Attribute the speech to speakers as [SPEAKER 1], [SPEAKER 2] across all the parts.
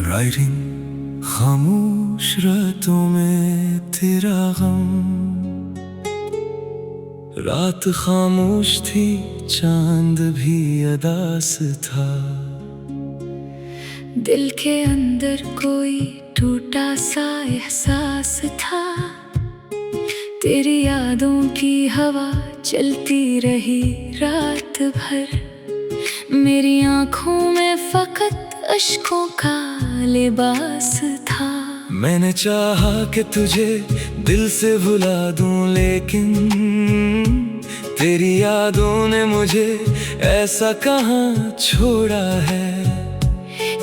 [SPEAKER 1] Writing खामोश रातों में तेरा गम, रात खामोश थी चांद भी अदास था।
[SPEAKER 2] दिल के अंदर कोई टूटा सा एहसास था। तेरी यादों की हवा चलती रही रात भर। मेरी आँखों में फकत अश्कों का लिबास था।
[SPEAKER 1] मैंने चाहा कि तुझे दिल से भुला दूं, लेकिन तेरी यादों ने मुझे ऐसा कहाँ छोड़ा है।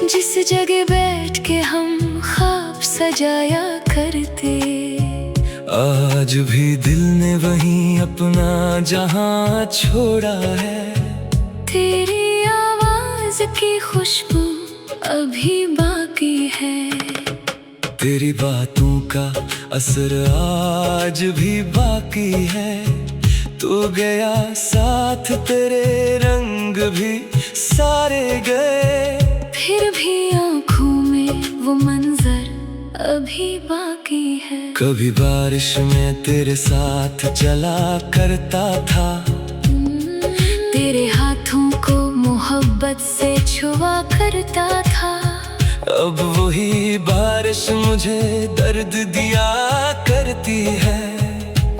[SPEAKER 2] जिस जगह बैठ के हम ख्वाब सजाया करते,
[SPEAKER 1] आज भी दिल ने वहीं अपना जहां छोड़ा है।
[SPEAKER 2] तेरी आवाज की खुशबू अभी बाकी है।
[SPEAKER 1] तेरी बातों का असर आज भी बाकी है। तू गया साथ तेरे रंग भी सारे गए,
[SPEAKER 2] फिर भी आँखों में वो मंजर अभी बाकी है।
[SPEAKER 1] कभी बारिश में तेरे साथ चला करता था।
[SPEAKER 2] तेरे हाथों को मोहब्बत से छुआ करता था।
[SPEAKER 1] अब वही बारिश मुझे दर्द दिया करती है।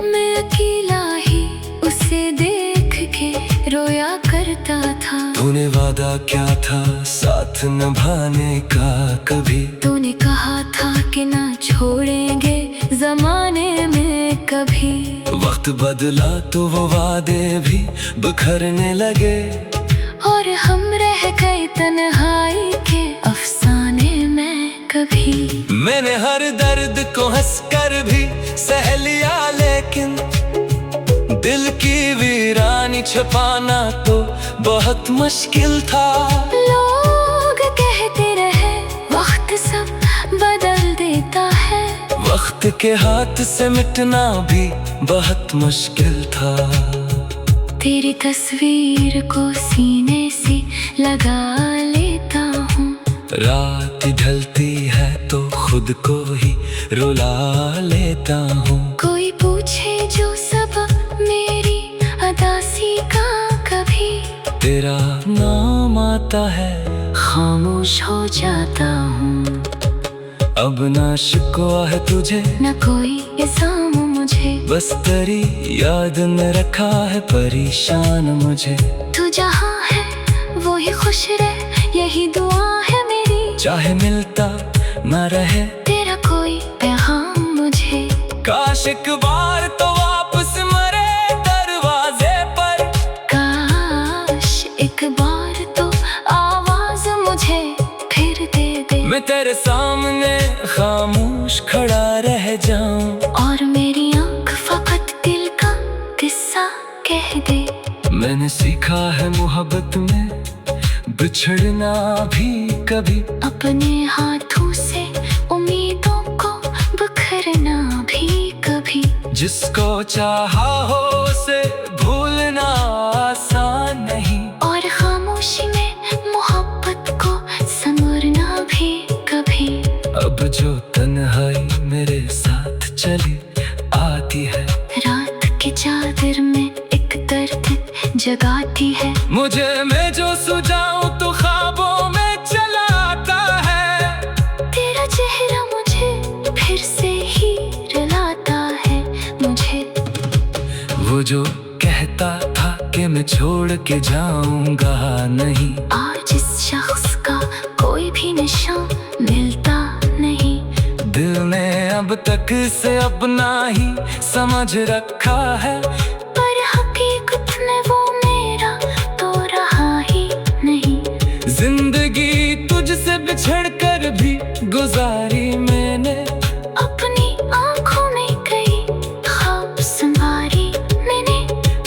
[SPEAKER 2] मैं अकेला ही उसे देख के रोया करता था।
[SPEAKER 1] तूने वादा क्या था साथ निभाने का कभी?
[SPEAKER 2] तूने कहा था कि ना छोड़ेंगे जमाने में कभी।
[SPEAKER 1] वक्त बदला तो वो वादे भी बिखरने लगे,
[SPEAKER 2] और हम रह गए तन्हाई के अफसाने में कभी।
[SPEAKER 1] मैंने हर दर्द को हंसकर भी सह लिया, लेकिन दिल की वीरानी छुपाना तो बहुत मुश्किल था।
[SPEAKER 2] लोग कहते रहे वक्त सब बदल देता है।
[SPEAKER 1] वक्त के हाथ से मिटना भी बहुत मुश्किल था।
[SPEAKER 2] तेरी तस्वीर को सीने से लगा लेता हूँ।
[SPEAKER 1] रात ढलती है तो खुद को ही रुला लेता हूँ।
[SPEAKER 2] कोई पूछे जो सबब मेरी अदासी का कभी,
[SPEAKER 1] तेरा नाम आता है
[SPEAKER 2] खामोश हो जाता हूँ।
[SPEAKER 1] अब ना शिकवा है तुझे
[SPEAKER 2] न कोई इल्जाम मुझे,
[SPEAKER 1] बस तेरी याद ने रखा है परेशान मुझे।
[SPEAKER 2] तू जहाँ है वो ही खुश रहे, यही दुआ है मेरी।
[SPEAKER 1] चाहे मिलता न रहे
[SPEAKER 2] तेरा कोई पैगाम मुझे,
[SPEAKER 1] काश एक बार तो वापस मरे दरवाजे पर।
[SPEAKER 2] काश एक बार तो आवाज मुझे फिर दे दे।
[SPEAKER 1] मैं तेरे सामने खामोश खड़ा रह जाऊं,
[SPEAKER 2] और मेरी आँख फकत दिल का किस्सा कह दे।
[SPEAKER 1] मैंने सीखा है मोहब्बत में बिछड़ना भी कभी।
[SPEAKER 2] अपने हाथों से उम्मीदों को बिखरना भी कभी।
[SPEAKER 1] जिसको चाहा हो उसे भूलना आसान नहीं,
[SPEAKER 2] और खामोशी में मोहब्बत को संवरना भी कभी।
[SPEAKER 1] अब जो तन्हाई मेरे साथ चली आती है,
[SPEAKER 2] रात की चादर में एक दर्द जगाती है
[SPEAKER 1] मुझे। मैं जो सुझाऊं तो ख्वाबों में चला आता है।
[SPEAKER 2] तेरा चेहरा मुझे फिर से ही रुलाता है मुझे।
[SPEAKER 1] वो जो कहता था कि मैं छोड़ के जाऊंगा नहीं,
[SPEAKER 2] आज इस शख्स का कोई भी निशान मिलता नहीं।
[SPEAKER 1] दिल ने अब तक से अपना ही समझ रखा है,
[SPEAKER 2] पर हकीकत में वो मेरा तो रहा ही नहीं।
[SPEAKER 1] जिंदगी तुझसे बिछड़ कर भी गुजारी मैंने।
[SPEAKER 2] अपनी आँखों में कई ख्वाब संवारी मैंने।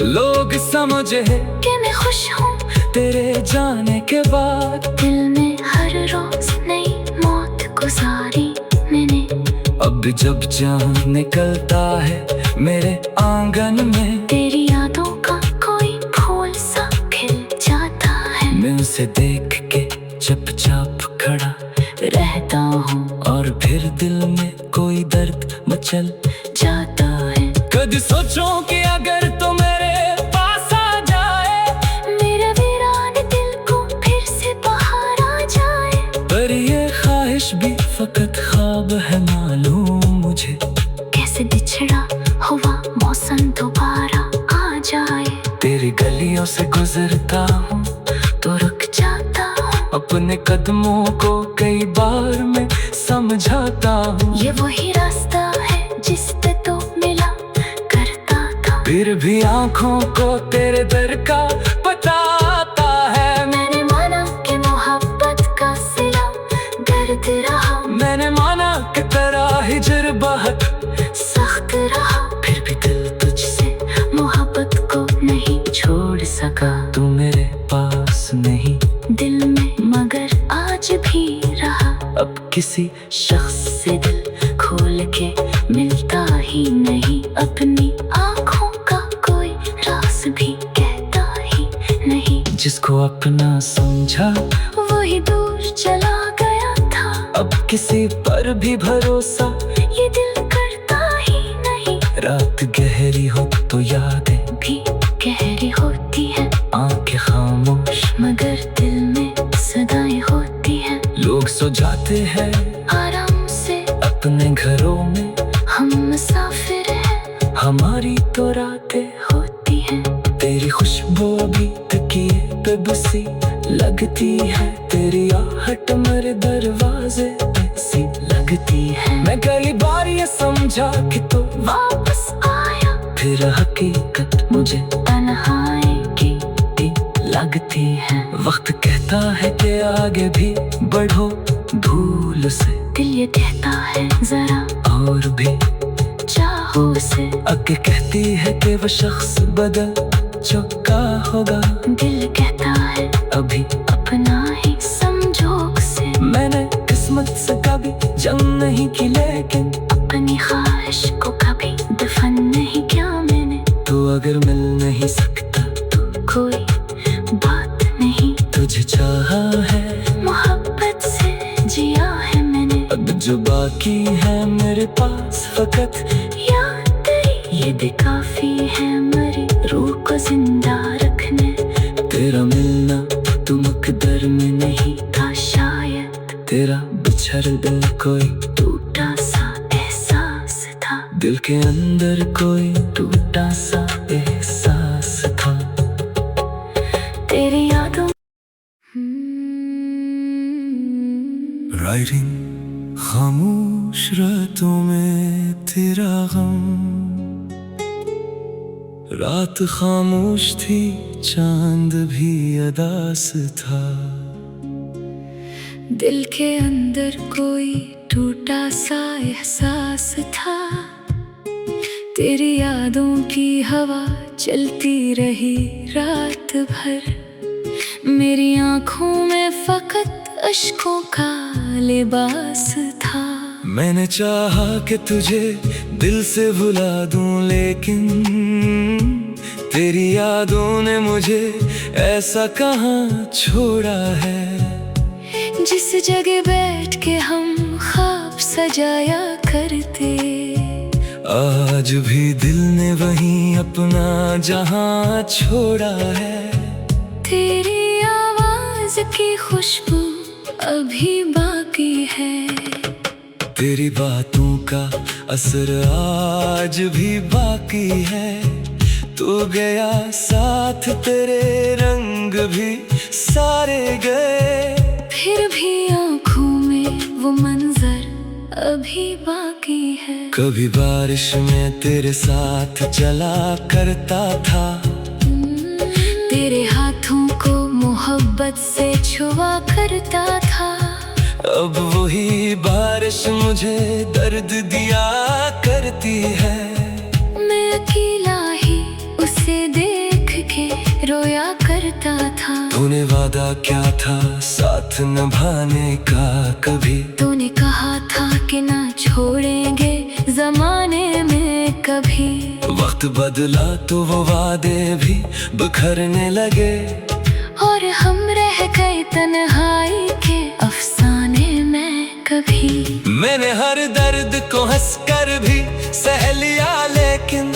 [SPEAKER 1] लोग समझे
[SPEAKER 2] कि मैं खुश हूँ
[SPEAKER 1] तेरे जाने के बाद,
[SPEAKER 2] दिल में हर रोज नई मौत गुजारी मैंने।
[SPEAKER 1] अब जब चाँद निकलता है मेरे आंगन में,
[SPEAKER 2] तेरी यादों का कोई फूल सा खिल जाता है।
[SPEAKER 1] मैं उस उसे देख के चुपचाप खड़ा रहता हूँ, और फिर दिल में कोई दर्द मचल जाता है। कद सोचूं कि अगर तो मेरे पास आ जाए,
[SPEAKER 2] मेरा वीरान दिल को फिर से बाहर आ जाए।
[SPEAKER 1] पर ये ख्वाहिश भी फकत ख्वाब है, मालूम मुझे
[SPEAKER 2] कैसे बिछड़ा हुआ मौसम दोबारा आ जाए।
[SPEAKER 1] तेरी गलियों से गुजरता हूँ
[SPEAKER 2] तो रुक जाता हूँ,
[SPEAKER 1] अपने कदमों को कई बार मैं समझाता हूँ।
[SPEAKER 2] ये वही रास्ता है जिस पे तो मिला करता था।
[SPEAKER 1] फिर भी आँखों को तेरे दर का पता आता है।
[SPEAKER 2] मैंने माना कि मोहब्बत का सिला दर्द रहा,
[SPEAKER 1] मैंने माना कि तेरा हिजर बहुत
[SPEAKER 2] सख्त रहा।
[SPEAKER 1] फिर भी दिल
[SPEAKER 2] तुझसे मोहब्बत को नहीं छोड़ सका।
[SPEAKER 1] तू मेरे पास नहीं
[SPEAKER 2] दिल में मगर आज भी रहा।
[SPEAKER 1] अब किसी
[SPEAKER 2] शख्स से दिल खोल के मिलता ही नहीं, अपनी आँखों का कोई राज भी कहता ही नहीं।
[SPEAKER 1] जिसको अपना समझा
[SPEAKER 2] वही दूर चला गया था।
[SPEAKER 1] अब किसी पर भी भरोसा
[SPEAKER 2] ये दिल करता ही नहीं।
[SPEAKER 1] रात गहरी हो तो यादें
[SPEAKER 2] भी गहरी होती है,
[SPEAKER 1] आंखें खामोश
[SPEAKER 2] मगर दिल में सदाएं होती हैं।
[SPEAKER 1] लोग सो जाते हैं
[SPEAKER 2] आराम से
[SPEAKER 1] अपने घरों में,
[SPEAKER 2] हम मुसाफिर हैं,
[SPEAKER 1] हमारी तो रातें
[SPEAKER 2] होती हैं।
[SPEAKER 1] तेरी खुशबू अभी तकिए पे बसी लगती है। तेरी आहट मेरे दरवाजे पे सी लगती है। मैं कई बार ये समझा कि तो
[SPEAKER 2] वापस आया,
[SPEAKER 1] फिर हकीकत मुझे
[SPEAKER 2] तन्हाई की
[SPEAKER 1] लगती है। वक्त कहता है कि आगे भी बढ़ो धूल से,
[SPEAKER 2] दिल ये कहता है जरा
[SPEAKER 1] और भी
[SPEAKER 2] चाहो उसे।
[SPEAKER 1] आगे कहती है कि वो शख्स बदल चुका होगा,
[SPEAKER 2] दिल कहता है
[SPEAKER 1] अभी
[SPEAKER 2] अपना ही संजोग से।
[SPEAKER 1] मैंने किस्मत से कभी जंग नहीं की, लेकिन
[SPEAKER 2] अपनी ख्वाहिश को कभी दफन नहीं किया मैंने।
[SPEAKER 1] तू अगर मिल नहीं सकता
[SPEAKER 2] तो कोई बात नहीं,
[SPEAKER 1] तुझे चाहा है,
[SPEAKER 2] मोहब्बत से जिया है मैंने।
[SPEAKER 1] अब जो बाकी है मेरे पास फकत
[SPEAKER 2] याद तेरी, ये भी काफी है मेरी रूह को जिंदा रखने।
[SPEAKER 1] तेरा मिलना तू मुकद्दर में नहीं
[SPEAKER 2] था शायद,
[SPEAKER 1] तेरा बिछड़ दिल कोई
[SPEAKER 2] टूटा सा एहसास था।
[SPEAKER 1] दिल के अंदर कोई टूटा सा एहसास था।
[SPEAKER 2] तेरी यादों
[SPEAKER 1] राइटिंग खामोश रातों में तेरा गम, रात खामोश थी चांद भी अदास था।
[SPEAKER 2] दिल के अंदर कोई टूटा सा एहसास था। तेरी यादों की हवा चलती रही रात भर, मेरी आँखों में फकत अश्कों का लिबास था।
[SPEAKER 1] मैंने चाहा कि तुझे दिल से भुला दूं, लेकिन तेरी यादों ने मुझे ऐसा कहाँ छोड़ा है।
[SPEAKER 2] जिस जगह बैठ के हम ख्वाब सजाया करते,
[SPEAKER 1] आज भी दिल ने वहीं अपना जहां छोड़ा है।
[SPEAKER 2] तेरी आवाज की खुशबू अभी बाकी है,
[SPEAKER 1] तेरी बातों का असर आज भी बाकी है। तू गया साथ तेरे रंग भी सारे गए,
[SPEAKER 2] फिर भी आँखों में वो मंजर अभी बाकी है।
[SPEAKER 1] कभी बारिश में तेरे साथ चला करता था,
[SPEAKER 2] तेरे हाथों को मोहब्बत से छुआ करता था।
[SPEAKER 1] अब वही बारिश मुझे दर्द दिया करती है।
[SPEAKER 2] मैं अकेला ही उसे देख के रोया करता था।
[SPEAKER 1] तूने वादा क्या था साथ निभाने का कभी,
[SPEAKER 2] तूने कहा था कि ना छोड़ेंगे जमाने में कभी।
[SPEAKER 1] वक्त बदला तो वो वादे भी बिखरने लगे,
[SPEAKER 2] और हम रह गए तन्हाई के अफसाने में कभी।
[SPEAKER 1] मैंने हर दर्द को हंसकर भी सह लिया, लेकिन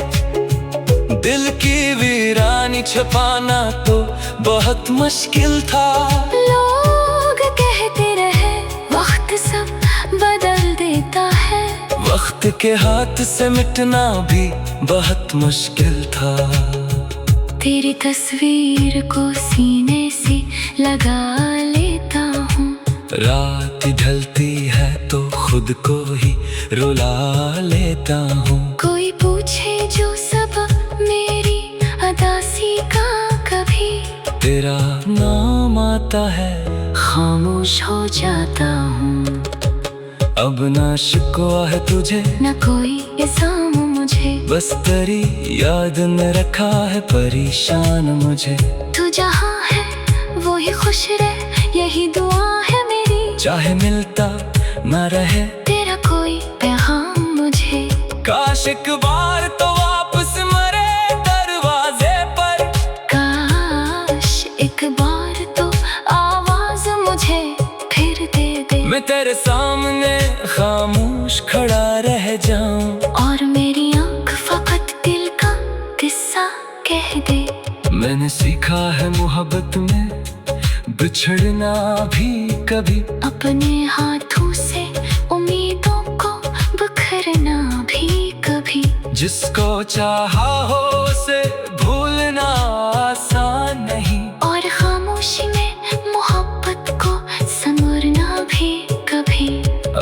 [SPEAKER 1] दिल की वीरानी छुपाना तो बहुत मुश्किल था।
[SPEAKER 2] लोग कहते रहे वक्त सब बदल देता है,
[SPEAKER 1] वक्त के हाथ से मिटना भी बहुत मुश्किल था।
[SPEAKER 2] तेरी तस्वीर को सीने से लगा लेता हूँ,
[SPEAKER 1] रात ढलती है तो खुद को ही रुला लेता हूँ।
[SPEAKER 2] कोई पूछे जो सबक मेरी अदासी का कभी,
[SPEAKER 1] तेरा नाम आता है
[SPEAKER 2] खामोश हो जाता हूँ।
[SPEAKER 1] अब ना शिकवा है तुझे
[SPEAKER 2] न कोई इल्जाम मुझे,
[SPEAKER 1] बस तेरी याद ने रखा है परेशान मुझे।
[SPEAKER 2] तू जहाँ है वो ही खुश रहे, यही दुआ है मेरी।
[SPEAKER 1] चाहे मिलता न रहे
[SPEAKER 2] तेरा कोई पैगाम मुझे,
[SPEAKER 1] काश एक बार तो वापस मरे दरवाजे पर।
[SPEAKER 2] काश एक बार तो आवाज मुझे फिर दे दे।
[SPEAKER 1] मैं तेरे सामने खामोश खड़ा रह जाऊं,
[SPEAKER 2] और मेरी आँख फकत दिल का किस्सा कह दे।
[SPEAKER 1] मैंने सीखा है मोहब्बत में बिछड़ना भी कभी,
[SPEAKER 2] अपने हाथों से उम्मीदों को बिखरना भी कभी।
[SPEAKER 1] जिसको चाहा हो उसे भूलना आसान नहीं,
[SPEAKER 2] और खामोशी में मोहब्बत को संवरना भी कभी।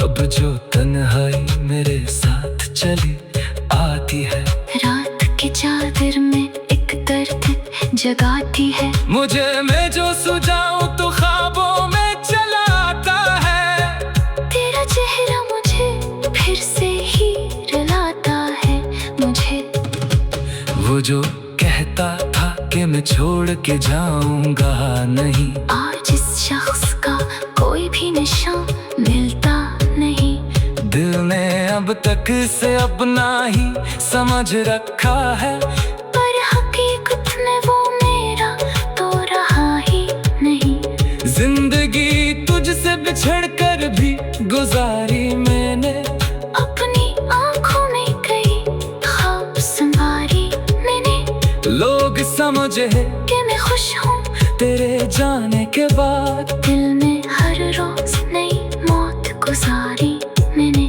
[SPEAKER 1] अब जो तन्हाई मेरे साथ चली आती है,
[SPEAKER 2] रात की चादर में एक दर्द जगाती है
[SPEAKER 1] मुझे। मैं जो सुझाऊं तो ख्वाबों में चला आता है,
[SPEAKER 2] तेरा चेहरा मुझे फिर से ही रुलाता है मुझे।
[SPEAKER 1] वो जो कहता था कि मैं छोड़ के जाऊंगा नहीं,
[SPEAKER 2] आज इस शख्स का कोई भी निशान मिलता नहीं।
[SPEAKER 1] दिल ने अब तक से अपना ही समझ रखा है,
[SPEAKER 2] पर हकीकत में वो मेरा तो रहा ही नहीं।
[SPEAKER 1] जिंदगी तुझसे बिछड़ कर भी गुजारी मैंने,
[SPEAKER 2] अपनी आंखों में कई ख्वाब संवारी मैंने।
[SPEAKER 1] लोग समझे
[SPEAKER 2] कि मैं खुश हूँ
[SPEAKER 1] तेरे जाने के बाद,
[SPEAKER 2] दिल में हर रोज नई मौत गुजारी मैंने।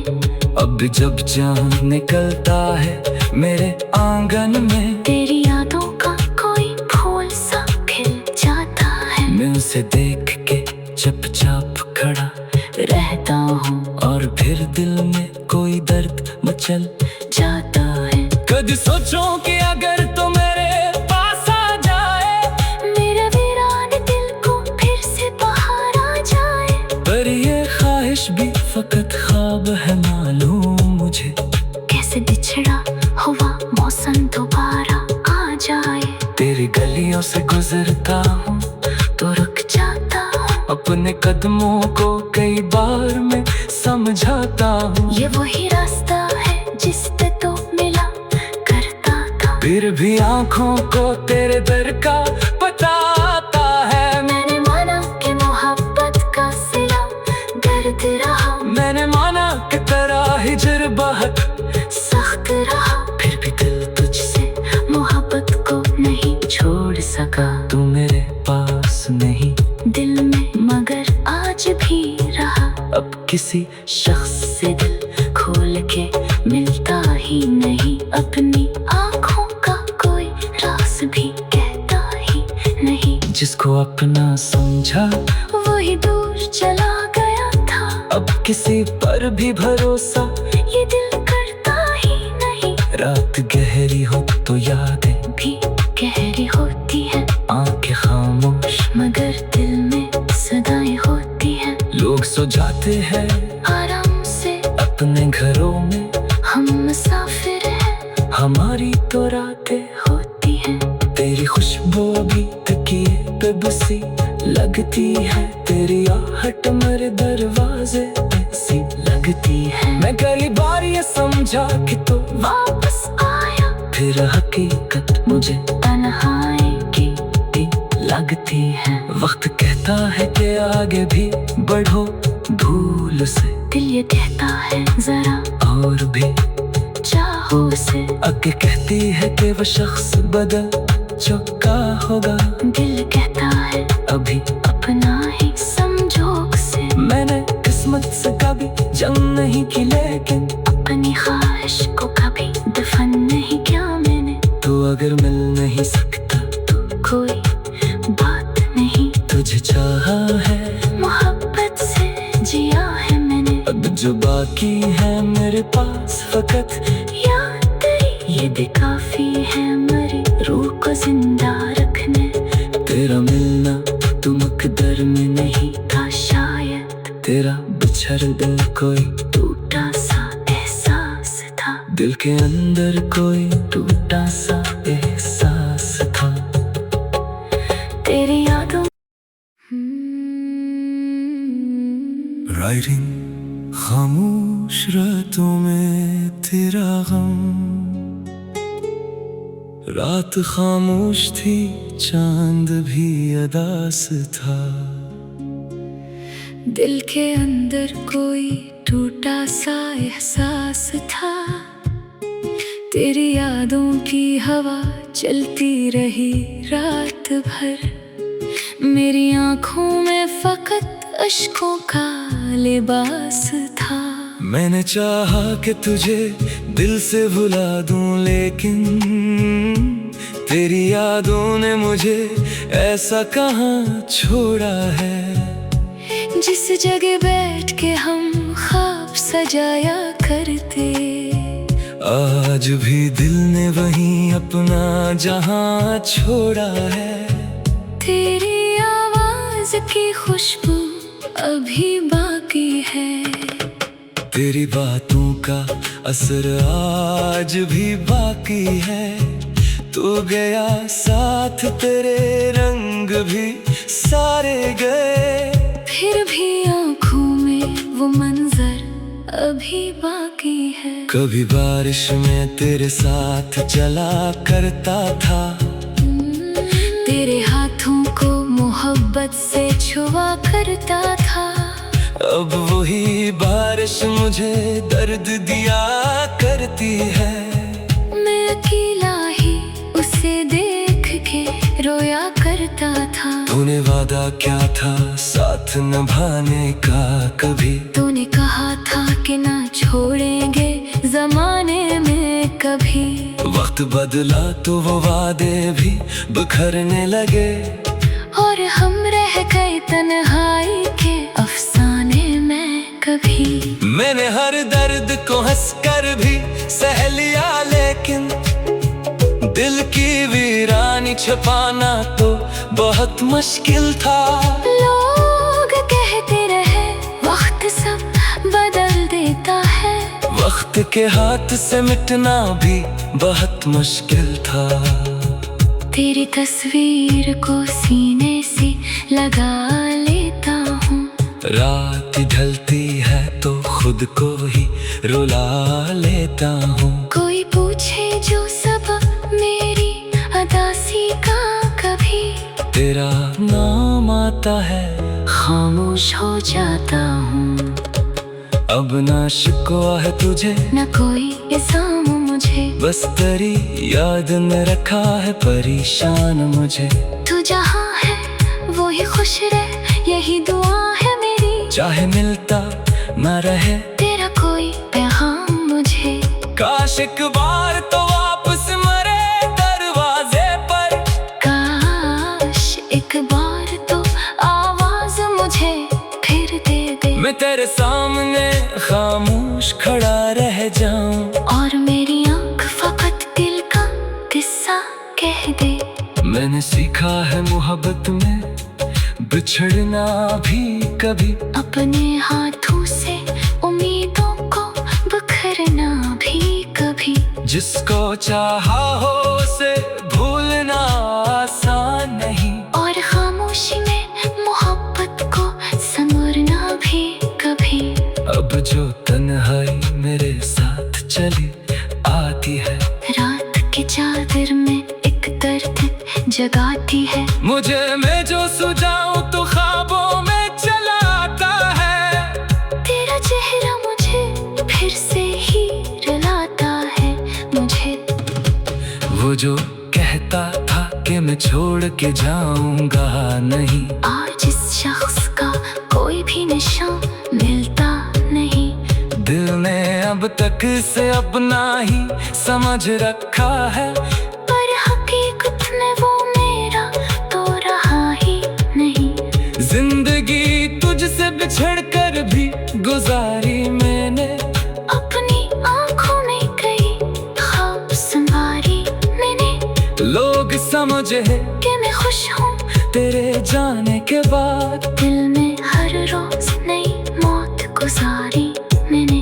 [SPEAKER 1] अब जब चाँद निकलता है मेरे आंगन में,
[SPEAKER 2] तेरी यादों का कोई फूल सा खिल जाता है।
[SPEAKER 1] मैं उसे देख के चुपचाप खड़ा रहता हूँ, और फिर दिल में कोई दर्द मचल
[SPEAKER 2] जाता है।
[SPEAKER 1] कभी सोचो कि अगर तो मेरे पास आ जाए,
[SPEAKER 2] मेरा वीरान दिल को फिर से बाहर आ जाए।
[SPEAKER 1] पर ये ख्वाहिश भी फकत ख्वाब है मालूम मुझे।
[SPEAKER 2] कैसे बिछड़ा हुआ मौसम दोबारा आ जाए,
[SPEAKER 1] तेरी गलियों से गुजरता हूँ
[SPEAKER 2] तो रुक जाता हूँ।
[SPEAKER 1] अपने कदमों को कई बार मैं समझाता हूँ,
[SPEAKER 2] ये वही रास्ता है जिस पे तो मिला करता था।
[SPEAKER 1] फिर भी आँखों को तेरे दर का पता आता है।
[SPEAKER 2] मैंने माना कि मोहब्बत का सिला दर्द रहा,
[SPEAKER 1] मैंने माना कि तेरा हिजर बहुत
[SPEAKER 2] सख्त रहा।
[SPEAKER 1] फिर भी दिल
[SPEAKER 2] तुझसे मोहब्बत को नहीं छोड़ सका।
[SPEAKER 1] तू मेरे पास नहीं
[SPEAKER 2] दिल में मगर आज भी रहा।
[SPEAKER 1] अब किसी
[SPEAKER 2] शख्स से दिल खोल के मिलता ही नहीं, अपनी आँखों का कोई राज भी कहता ही नहीं।
[SPEAKER 1] जिसको अपना समझा
[SPEAKER 2] वही दूर चला गया था,
[SPEAKER 1] अब किसी पर भी भरोसा
[SPEAKER 2] ये दिल करता ही नहीं।
[SPEAKER 1] रात गहरी हो तो यादें
[SPEAKER 2] भी गहरी होती है,
[SPEAKER 1] आंखें खामोश
[SPEAKER 2] मगर दिल में सदाएं होती हैं।
[SPEAKER 1] लोग सो जाते हैं
[SPEAKER 2] आराम से
[SPEAKER 1] अपने घरों में,
[SPEAKER 2] हम मुसाफिर हैं,
[SPEAKER 1] हमारी तो रातें
[SPEAKER 2] होती हैं।
[SPEAKER 1] तेरी खुशबू अभी तकिए पे बसी लगती है, तेरी आहट मेरे दरवाजे ऐसी लगती है। मैं पहली बार ये समझा कि तू
[SPEAKER 2] वापस आया,
[SPEAKER 1] फिर हकीकत मुझे
[SPEAKER 2] तन्हाई की
[SPEAKER 1] लगती हैं। वक्त कहता है कि आगे भी बढ़ो भूल से,
[SPEAKER 2] दिल ये कहता है जरा
[SPEAKER 1] और भी
[SPEAKER 2] चाहो उसे।
[SPEAKER 1] आगे कहती है कि वो शख्स बदल चुका होगा,
[SPEAKER 2] दिल कहता है
[SPEAKER 1] अभी
[SPEAKER 2] अपना ही संजोग से।
[SPEAKER 1] मैंने किस्मत से कभी जंग नहीं की, लेकिन
[SPEAKER 2] अपनी ख्वाहिश को कभी दफन नहीं किया मैंने।
[SPEAKER 1] तू अगर मिल नहीं सकता
[SPEAKER 2] तो कोई बात नहीं,
[SPEAKER 1] तुझे चाहा है
[SPEAKER 2] मोहब्बत से जिया है मैंने।
[SPEAKER 1] अब जो बाकी है मेरे पास फकत
[SPEAKER 2] याद तेरी ये भी काफी है मेरी रूह को जिंदा रखने।
[SPEAKER 1] तेरा मिलना तू मकदर में नहीं
[SPEAKER 2] था शायद,
[SPEAKER 1] तेरा बिछड़ दिल कोई
[SPEAKER 2] टूटा सा एहसास था।
[SPEAKER 1] दिल के अंदर कोई टूटा सा एहसास था।
[SPEAKER 2] तेरी यादों
[SPEAKER 1] राइटिंग खामोश रातों में तेरा गम, रात खामोश थी चांद भी अदास था।
[SPEAKER 2] दिल के अंदर कोई टूटा सा एहसास था। तेरी यादों की हवा चलती रही रात भर, मेरी आँखों में फकत अश्कों का लिबास था।
[SPEAKER 1] मैंने चाहा कि तुझे दिल से भुला दूं, लेकिन तेरी यादों ने मुझे ऐसा कहाँ छोड़ा है।
[SPEAKER 2] जिस जगह बैठ के हम ख्वाब सजाया करते,
[SPEAKER 1] आज भी दिल ने वहीं अपना जहां छोड़ा है।
[SPEAKER 2] तेरी आवाज की खुशबू अभी बाकी है,
[SPEAKER 1] तेरी बातों का असर आज भी बाकी है। तू गया साथ तेरे रंग भी सारे गए,
[SPEAKER 2] फिर भी आँखों में वो मंजर अभी बाकी है।
[SPEAKER 1] कभी बारिश में तेरे साथ चला करता था,
[SPEAKER 2] तेरे हाथों को मोहब्बत से छुआ करता था।
[SPEAKER 1] अब वही बारिश मुझे दर्द दिया करती है।
[SPEAKER 2] मैं अकेला ही उसे देख के रोया करता था।
[SPEAKER 1] तूने वादा क्या था साथ निभाने का कभी,
[SPEAKER 2] तूने कहा था कि ना छोड़ेंगे जमाने में कभी।
[SPEAKER 1] वक्त बदला तो वो वादे भी बिखरने लगे,
[SPEAKER 2] और हम रह गए तन्हाई के अफसाने में कभी।
[SPEAKER 1] मैंने हर दर्द को हंसकर भी सह लिया, लेकिन दिल की वीरानी छुपाना तो बहुत मुश्किल था।
[SPEAKER 2] लोग कहते रहे वक्त सब बदल देता है,
[SPEAKER 1] वक्त के हाथ से मिटना भी बहुत मुश्किल था।
[SPEAKER 2] तेरी तस्वीर को सीने से लगा लेता हूँ।
[SPEAKER 1] रात ढलती है तो खुद को ही रुला लेता हूँ।
[SPEAKER 2] कोई पूछे जो सबब मेरी अदासी का कभी,
[SPEAKER 1] तेरा नाम आता है
[SPEAKER 2] खामोश हो जाता हूँ।
[SPEAKER 1] अब ना शिकवा है तुझे
[SPEAKER 2] न कोई इल्जाम मुझे,
[SPEAKER 1] बस तेरी याद ने रखा है परेशान मुझे।
[SPEAKER 2] तू जहाँ है वो ही खुश रहे, यही दुआ है मेरी।
[SPEAKER 1] चाहे मिलता ना रहे
[SPEAKER 2] तेरा कोई पैगाम मुझे,
[SPEAKER 1] काश एक बार तो वापस मरे दरवाजे पर।
[SPEAKER 2] काश एक बार तो आवाज मुझे फिर दे दे।
[SPEAKER 1] मैं तेरे सामने खामोश खड़ा रह जाऊं,
[SPEAKER 2] और मेरी आँख फकत दिल का किस्सा कह दे।
[SPEAKER 1] मैंने सीखा है मोहब्बत में बिछड़ना भी कभी,
[SPEAKER 2] अपने हाथों से उम्मीदों को बिखरना भी कभी।
[SPEAKER 1] जिसको चाहा हो उसे भूलना आसान नहीं,
[SPEAKER 2] और खामोशी में मोहब्बत को संवरना भी कभी।
[SPEAKER 1] अब जो तन्हाई मेरे साथ चली आती है,
[SPEAKER 2] रात की चादर में एक दर्द जगाती है।
[SPEAKER 1] मुझे मैं छोड़ के जाऊंगा नहीं।
[SPEAKER 2] और जिस शख्स का कोई भी निशान मिलता नहीं,
[SPEAKER 1] दिल ने अब तक से अपना ही समझ रखा है,
[SPEAKER 2] पर हकीकत में वो मेरा तो रहा ही नहीं।
[SPEAKER 1] जिंदगी तुझसे बिछड़ कर भी गुजारी मैंने,
[SPEAKER 2] अपनी आंखों में कई ख्वाब संवारी मैंने।
[SPEAKER 1] लोग समझे
[SPEAKER 2] कि मैं खुश हूँ
[SPEAKER 1] तेरे जाने के बाद,
[SPEAKER 2] दिल में हर रोज नई मौत गुजारी मैंने।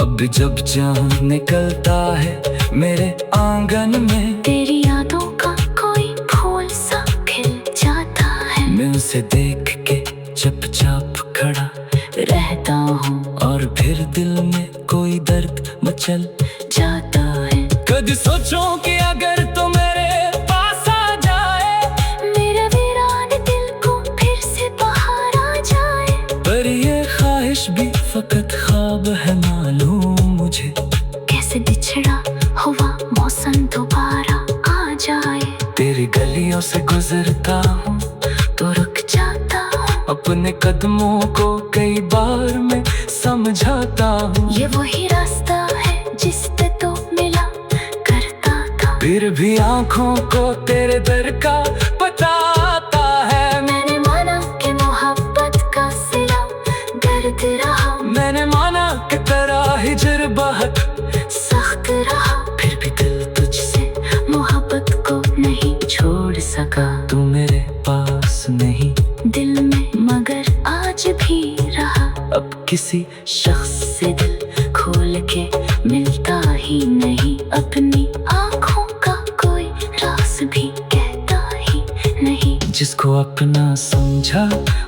[SPEAKER 1] अब जब चाँद निकलता है मेरे आंगन में,
[SPEAKER 2] तेरी यादों का कोई फूल सा खिल जाता है।
[SPEAKER 1] मैं उसे देख के चुपचाप खड़ा रहता हूँ, और फिर दिल में कोई दर्द मचल
[SPEAKER 2] जाता है।
[SPEAKER 1] कभी सोचो कि अगर तो मेरे पास आ जाए,
[SPEAKER 2] मेरा वीरान दिल को फिर से बाहर आ जाए।
[SPEAKER 1] पर ये ख्वाहिश भी फकत ख्वाब है मालूम मुझे,
[SPEAKER 2] कैसे बिछड़ा हुआ मौसम दोबारा आ जाए।
[SPEAKER 1] तेरी गलियों से गुजरता हूँ
[SPEAKER 2] तो रुक जाता हूँ,
[SPEAKER 1] अपने कदमों को कई बार मैं समझाता हूँ।
[SPEAKER 2] ये वही रास्ता है जिस पे तो मिला करता था,
[SPEAKER 1] फिर भी आँखों को तेरे दर का पता आता है।
[SPEAKER 2] मैंने माना कि मोहब्बत का सिला दर्द रहा,
[SPEAKER 1] मैंने माना कि तेरा हिजर बहुत
[SPEAKER 2] सख्त रहा,
[SPEAKER 1] फिर भी दिल
[SPEAKER 2] तुझसे मोहब्बत को नहीं छोड़ सका।
[SPEAKER 1] तू मेरे पास नहीं
[SPEAKER 2] दिल में मगर आज भी रहा,
[SPEAKER 1] अब किसी
[SPEAKER 2] शख्स से दिल खोल के मिलता ही नहीं। अपनी आंखों का कोई राज भी कहता ही नहीं,
[SPEAKER 1] जिसको अपना समझा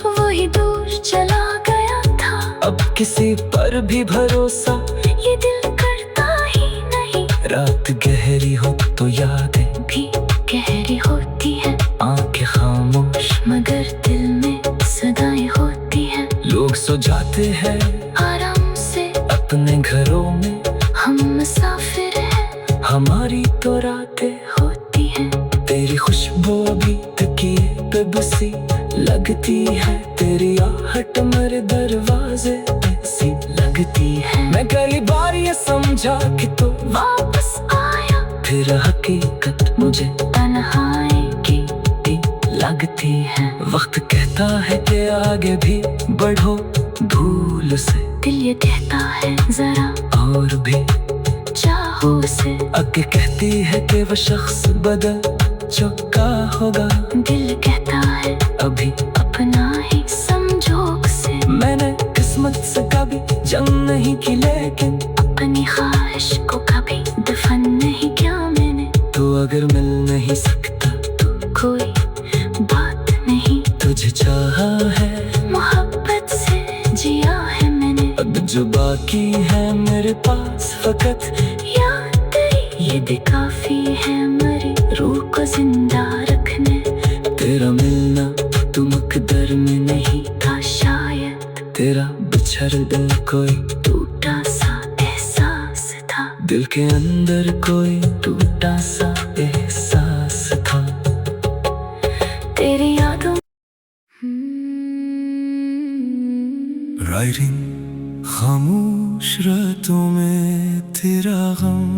[SPEAKER 2] वही दूर चला गया था।
[SPEAKER 1] अब किसी पर भी भरोसा
[SPEAKER 2] ये दिल करता ही नहीं,
[SPEAKER 1] रात गहरी हो तो यादें
[SPEAKER 2] भी गहरी होती है,
[SPEAKER 1] आंखें खामोश
[SPEAKER 2] मगर दिल में सदाएं होती हैं।
[SPEAKER 1] लोग सो जाते हैं
[SPEAKER 2] आराम से
[SPEAKER 1] अपने घरों में,
[SPEAKER 2] हम मुसाफिर हैं,
[SPEAKER 1] हमारी तो रातें
[SPEAKER 2] होती हैं।
[SPEAKER 1] तेरी खुशबू अभी तकिए पे बसी लगती है, तेरी आहट मेरे दरवाजे पे सी लगती है। मैं पहली बार ये समझा कि तू
[SPEAKER 2] वापस आया,
[SPEAKER 1] फिर हकीकत मुझे
[SPEAKER 2] तन्हाई की
[SPEAKER 1] लगती है। वक्त कहता है कि आगे भी बढ़ो धूल से,
[SPEAKER 2] दिल ये कहता है जरा
[SPEAKER 1] और भी
[SPEAKER 2] चाहो उसे।
[SPEAKER 1] आगे कहती है कि वो शख्स बदल चुका होगा,
[SPEAKER 2] दिल कहता है
[SPEAKER 1] अभी
[SPEAKER 2] अपना ही संजोग से।
[SPEAKER 1] मैंने किस्मत से कभी जंग नहीं की, लेकिन
[SPEAKER 2] अपनी ख्वाहिश को कभी दफन नहीं किया मैंने।
[SPEAKER 1] तू अगर मिल नहीं सकता
[SPEAKER 2] तो कोई बात नहीं,
[SPEAKER 1] तुझे चाहा है
[SPEAKER 2] मोहब्बत से जिया है मैंने।
[SPEAKER 1] अब जो बाकी है मेरे पास फकत
[SPEAKER 2] याद तेरी, ये भी काफी है मेरी रूह को जिंदा रखने।
[SPEAKER 1] तेरा मिलना तू मकदर में नहीं
[SPEAKER 2] था शायद,
[SPEAKER 1] तेरा बिछड़ दिल कोई
[SPEAKER 2] टूटा सा एहसास था,
[SPEAKER 1] दिल के अंदर कोई टूटा सा एहसास था।
[SPEAKER 2] तेरी यादों
[SPEAKER 1] राइटिंग खामोश रातों में तेरा गम,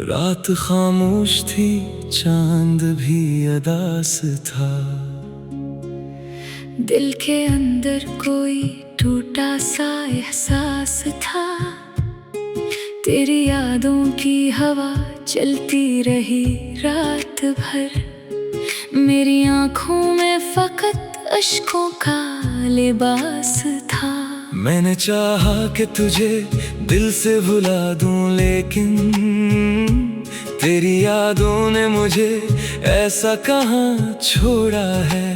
[SPEAKER 1] रात खामोश थी चांद भी अदास था,
[SPEAKER 2] दिल के अंदर कोई टूटा सा एहसास था। तेरी यादों की हवा चलती रही रात भर, मेरी आंखों में फकत अश्कों का लिबास था।
[SPEAKER 1] मैंने चाहा कि तुझे दिल से भुला दूं, लेकिन तेरी यादों ने मुझे ऐसा कहाँ छोड़ा है।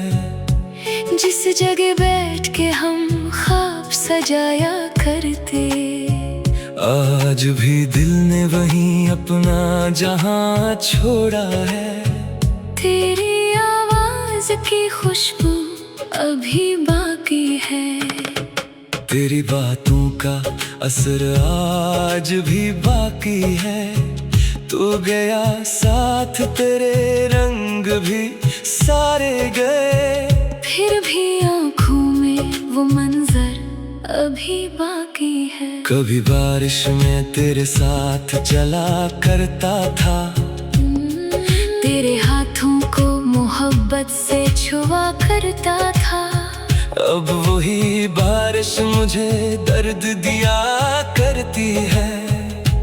[SPEAKER 2] जिस जगह बैठ के हम ख्वाब सजाया करते,
[SPEAKER 1] आज भी दिल ने वहीं अपना जहां छोड़ा है।
[SPEAKER 2] तेरी आवाज की खुशबू अभी बाकी है,
[SPEAKER 1] तेरी बातों का असर आज भी बाकी है। तू गया साथ तेरे रंग भी सारे गए,
[SPEAKER 2] फिर भी आँखों में वो मंजर अभी बाकी है।
[SPEAKER 1] कभी बारिश में तेरे साथ चला करता था,
[SPEAKER 2] तेरे हाथों को मोहब्बत से छुआ करता था।
[SPEAKER 1] अब वही बारिश मुझे दर्द दिया करती है।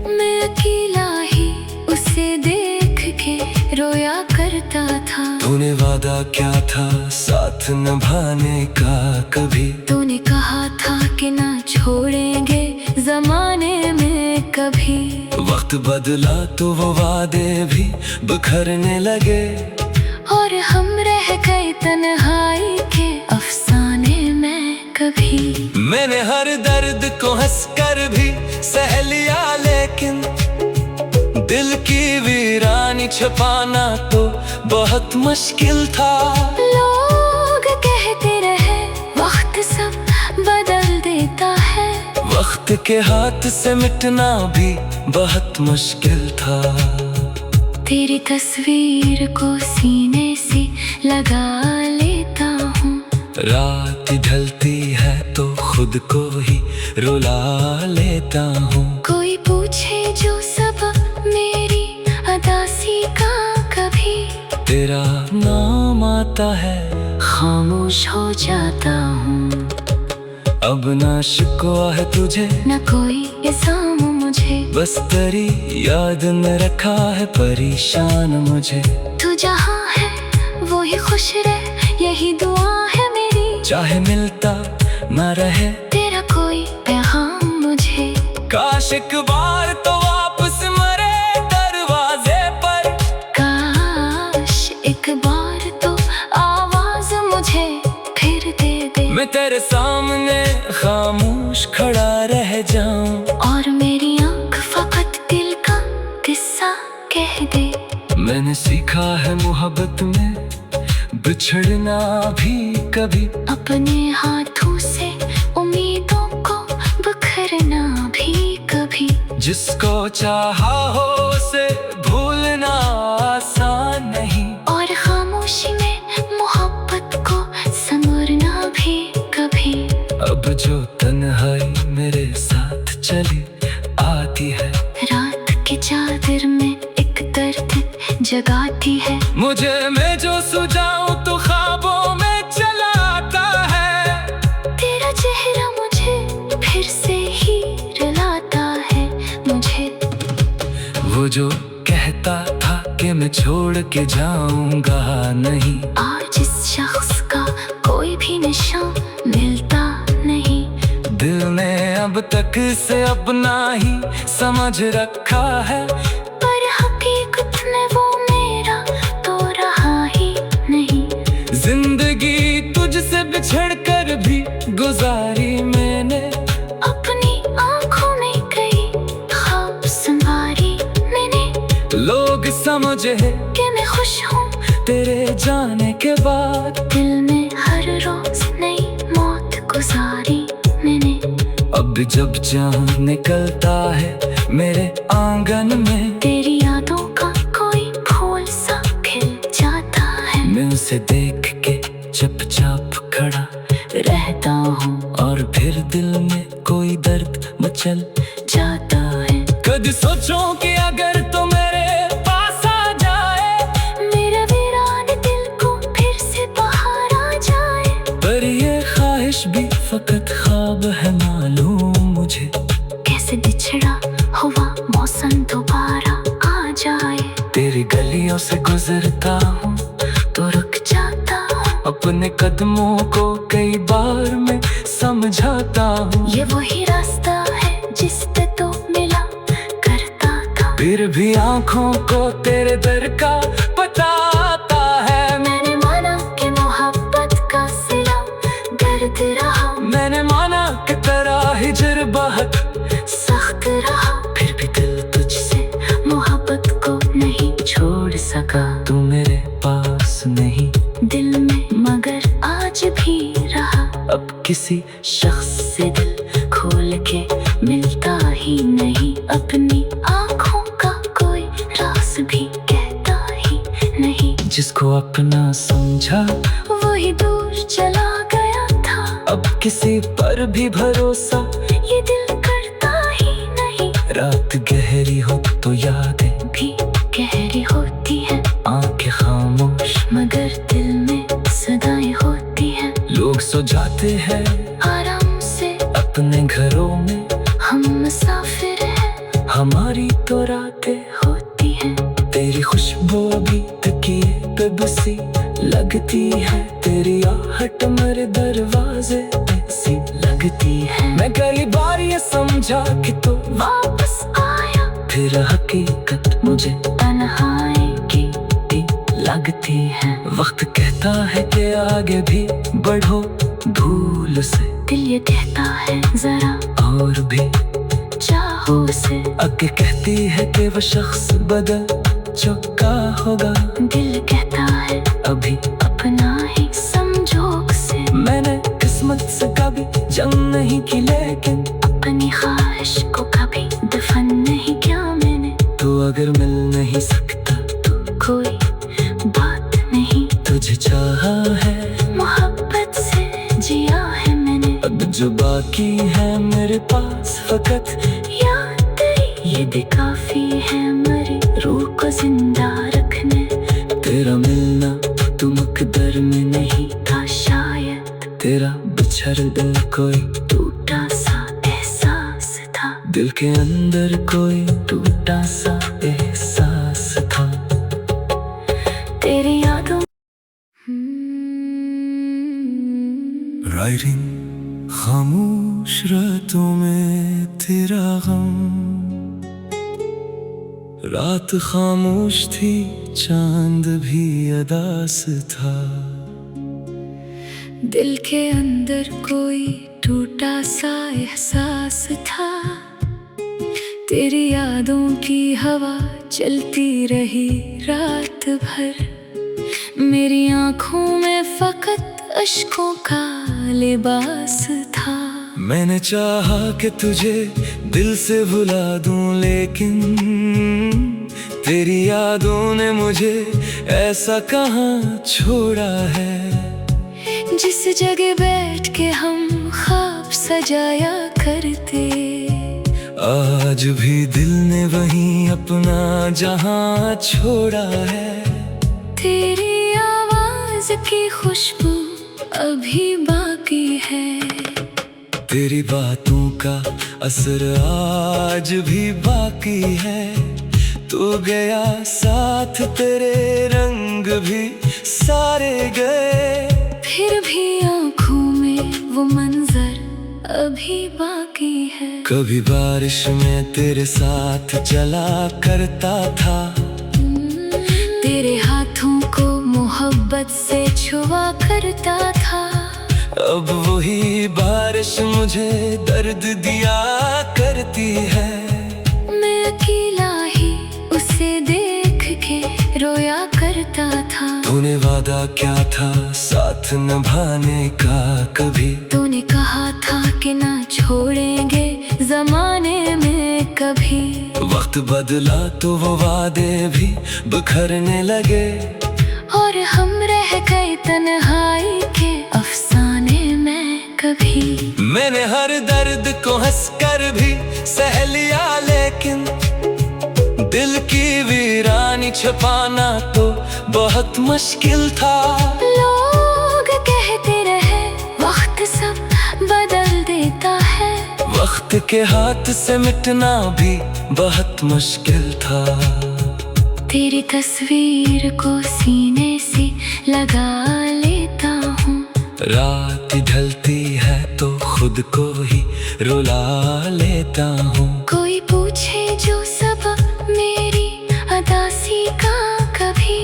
[SPEAKER 2] मैं अकेला ही उसे देख के रोया करता था।
[SPEAKER 1] तूने वादा क्या था साथ निभाने का कभी,
[SPEAKER 2] तूने कहा था कि ना छोड़ेंगे ज़माने में कभी।
[SPEAKER 1] वक्त बदला तो वो वादे भी बिखरने लगे,
[SPEAKER 2] और हम रह गए तन्हाई के अफसाने में कभी।
[SPEAKER 1] मैंने हर दर्द को हंसकर भी सह लिया, लेकिन दिल की वीरानी छुपाना तो बहुत मुश्किल था।
[SPEAKER 2] लोग कहते रहे वक्त सब बदल देता है,
[SPEAKER 1] वक्त के हाथ से मिटना भी बहुत मुश्किल था।
[SPEAKER 2] तेरी तस्वीर को सीने से लगा लेता हूँ।
[SPEAKER 1] रात ढलती है तो खुद को ही रुला लेता हूँ।
[SPEAKER 2] कोई पूछे जो सबब मेरी अदासी का कभी,
[SPEAKER 1] तेरा नाम आता है
[SPEAKER 2] खामोश हो जाता हूँ।
[SPEAKER 1] अब ना शिकवा है तुझे
[SPEAKER 2] न कोई इल्जाम मुझे,
[SPEAKER 1] बस तेरी याद में रखा है परेशान मुझे।
[SPEAKER 2] तू जहाँ है वो ही खुश रहे, यही दुआ है मेरी।
[SPEAKER 1] चाहे मिलता ना रहे
[SPEAKER 2] तेरा कोई पैगाम मुझे,
[SPEAKER 1] काश एक बार तो वापस मरे दरवाजे पर।
[SPEAKER 2] काश एक बार तो आवाज मुझे फिर दे दे।
[SPEAKER 1] मैं तेरे सामने खामोश खड़ा रह जाऊं,
[SPEAKER 2] और मेरी आँख फकत दिल का किस्सा कह दे।
[SPEAKER 1] मैंने सीखा है मोहब्बत में बिछड़ना भी कभी,
[SPEAKER 2] अपने हाथों से उम्मीदों को बिखरना भी कभी।
[SPEAKER 1] जिसको चाहा हो उसे भूलना आसान नहीं,
[SPEAKER 2] और खामोशी में मोहब्बत को संवरना भी कभी।
[SPEAKER 1] अब जो तन्हाई मेरे साथ चली आती है,
[SPEAKER 2] रात की चादर में एक दर्द जगाती है।
[SPEAKER 1] मुझे मैं जो सुझाऊं तो ख्वाबों में चला आता है।
[SPEAKER 2] तेरा चेहरा मुझे फिर से ही रुलाता है मुझे।
[SPEAKER 1] वो जो कहता था कि मैं छोड़ के जाऊंगा नहीं,
[SPEAKER 2] आज इस शख्स का कोई भी निशान मिलता नहीं।
[SPEAKER 1] दिल ने अब तक से अपना ही समझ रखा है,
[SPEAKER 2] पर हकीकत में वो मेरा तो रहा ही नहीं।
[SPEAKER 1] जिंदगी तुझसे बिछड़ कर भी गुजारी मैंने,
[SPEAKER 2] अपनी आँखों में कई ख्वाब संवारी मैंने।
[SPEAKER 1] लोग समझे
[SPEAKER 2] कि मैं खुश हूँ
[SPEAKER 1] तेरे जाने के बाद,
[SPEAKER 2] दिल में हर रोज नई मौत गुजारी मैंने।
[SPEAKER 1] अब जब चाँद निकलता है मेरे आंगन में,
[SPEAKER 2] तेरी यादों का कोई फूल सा खिल जाता है।
[SPEAKER 1] मैं उसे देख के चुपचाप खड़ा रहता हूँ, और फिर दिल में कोई दर्द मचल
[SPEAKER 2] जाता है।
[SPEAKER 1] कभी सोचो कि अगर तो मेरे पास आ जाए,
[SPEAKER 2] मेरा वीरान दिल को फिर से बाहर आ जाए।
[SPEAKER 1] पर ये ख्वाहिश भी फकत ख्वाब है मालूम मुझे।
[SPEAKER 2] कैसे बिछड़ा हुआ मौसम दोबारा आ जाए।
[SPEAKER 1] तेरी गलियों से गुजरता हूँ
[SPEAKER 2] तो रुक जाता हूँ,
[SPEAKER 1] अपने कदमों को कई बार मैं समझाता हूँ।
[SPEAKER 2] ये वही रास्ता है जिस पे तो मिला करता था।
[SPEAKER 1] फिर भी आँखों को तेरे दर का पता आता है।
[SPEAKER 2] मैंने माना कि मोहब्बत का सिला दर्द रहा।
[SPEAKER 1] मैंने माना कि तेरा हिजर बहुत
[SPEAKER 2] सख्त रहा।
[SPEAKER 1] फिर भी दिल तुझसे
[SPEAKER 2] मोहब्बत को नहीं छोड़ सका।
[SPEAKER 1] तू मेरे पास नहीं
[SPEAKER 2] दिल में मगर आज भी रहा।
[SPEAKER 1] अब किसी
[SPEAKER 2] शख्स से दिल खोल के मिलता ही नहीं। अपनी आँखों का कोई
[SPEAKER 1] अपना समझा,
[SPEAKER 2] वही दूर चला गया था।
[SPEAKER 1] अब किसी पर भी भरोसा
[SPEAKER 2] ये दिल करता ही नहीं।
[SPEAKER 1] रात गहरी हो तो यादें
[SPEAKER 2] भी गहरी होती है,
[SPEAKER 1] आंखें खामोश
[SPEAKER 2] मगर दिल में सदाएं होती हैं।
[SPEAKER 1] लोग सो जाते हैं
[SPEAKER 2] आराम से
[SPEAKER 1] अपने घरों में,
[SPEAKER 2] हम मुसाफिर हैं,
[SPEAKER 1] हमारी तो रातें
[SPEAKER 2] होती हैं।
[SPEAKER 1] तेरी खुशबू अभी तकिए पे बसी लगती है, तेरी आहट मेरे दरवाजे पे सी लगती है। मैं कई बार ये समझा कि तू
[SPEAKER 2] वापस आया,
[SPEAKER 1] फिर हकीकत मुझे
[SPEAKER 2] तन्हाई की
[SPEAKER 1] लगती है। वक्त कहता है कि आगे भी बढ़ो भूल से,
[SPEAKER 2] दिल ये कहता है जरा
[SPEAKER 1] और भी
[SPEAKER 2] चाहो उसे।
[SPEAKER 1] आगे कहती है कि वो शख्स बदल चुका होगा,
[SPEAKER 2] दिल कहता है
[SPEAKER 1] अभी
[SPEAKER 2] अपना ही संजोग से।
[SPEAKER 1] मैंने किस्मत से कभी जंग नहीं की, लेकिन
[SPEAKER 2] अपनी ख्वाहिश को कभी दफन नहीं किया मैंने।
[SPEAKER 1] तू अगर मिल नहीं सकता
[SPEAKER 2] तो कोई बात नहीं,
[SPEAKER 1] तुझे चाहा है
[SPEAKER 2] मोहब्बत से जिया है मैंने।
[SPEAKER 1] अब जो बाकी है मेरे पास फकत
[SPEAKER 2] याद तेरी, ये भी काफी है मेरी रूह को जिंदा रखने।
[SPEAKER 1] तेरा मिलना तू मुकद्दर में नहीं
[SPEAKER 2] था शायद,
[SPEAKER 1] तेरा बिछड़ दिल कोई
[SPEAKER 2] टूटा सा एहसास था।
[SPEAKER 1] दिल के अंदर कोई टूटा सा एहसास था।
[SPEAKER 2] तेरी यादों
[SPEAKER 1] राइटिंग खामोश रातों में तेरा गम, रात खामोश थी चांद भी अदास था।
[SPEAKER 2] दिल के अंदर कोई टूटा सा एहसास था। तेरी यादों की हवा चलती रही रात भर, मेरी आंखों में फकत अश्कों का लिबास था।
[SPEAKER 1] मैंने चाहा कि तुझे दिल से भुला दूं, लेकिन तेरी यादों ने मुझे ऐसा कहाँ छोड़ा है।
[SPEAKER 2] जिस जगह बैठ के हम ख्वाब सजाया करते,
[SPEAKER 1] आज भी दिल ने वहीं अपना जहां छोड़ा है।
[SPEAKER 2] तेरी आवाज की खुशबू अभी बाकी है,
[SPEAKER 1] तेरी बातों का असर आज भी बाकी है। तू गया साथ तेरे रंग भी सारे गए,
[SPEAKER 2] फिर भी आंखों में वो मंजर अभी बाकी है।
[SPEAKER 1] कभी बारिश में तेरे साथ चला करता था,
[SPEAKER 2] तेरे हाथों को मोहब्बत से छुआ करता था।
[SPEAKER 1] अब वही बारिश मुझे दर्द दिया करती है।
[SPEAKER 2] मैं अकेला ही उसे देख के रोया करता था।
[SPEAKER 1] तूने वादा क्या था साथ निभाने का कभी,
[SPEAKER 2] तूने कहा था कि ना छोड़ेंगे जमाने में कभी।
[SPEAKER 1] वक्त बदला तो वो वादे भी बिखरने लगे,
[SPEAKER 2] और हम रह गए तन्हाई के अफसाने में कभी।
[SPEAKER 1] मैंने हर दर्द को हंसकर भी सह लिया, लेकिन दिल की वीरानी छुपाना तो बहुत मुश्किल था।
[SPEAKER 2] लोग कहते रहे वक्त सब बदल देता है,
[SPEAKER 1] वक्त के हाथ से मिटना भी बहुत मुश्किल था।
[SPEAKER 2] तेरी तस्वीर को सीने से लगा लेता हूँ।
[SPEAKER 1] रात ढलती है तो खुद को ही रुला लेता हूँ।
[SPEAKER 2] कोई पूछे जो सबब मेरी अदासी का कभी,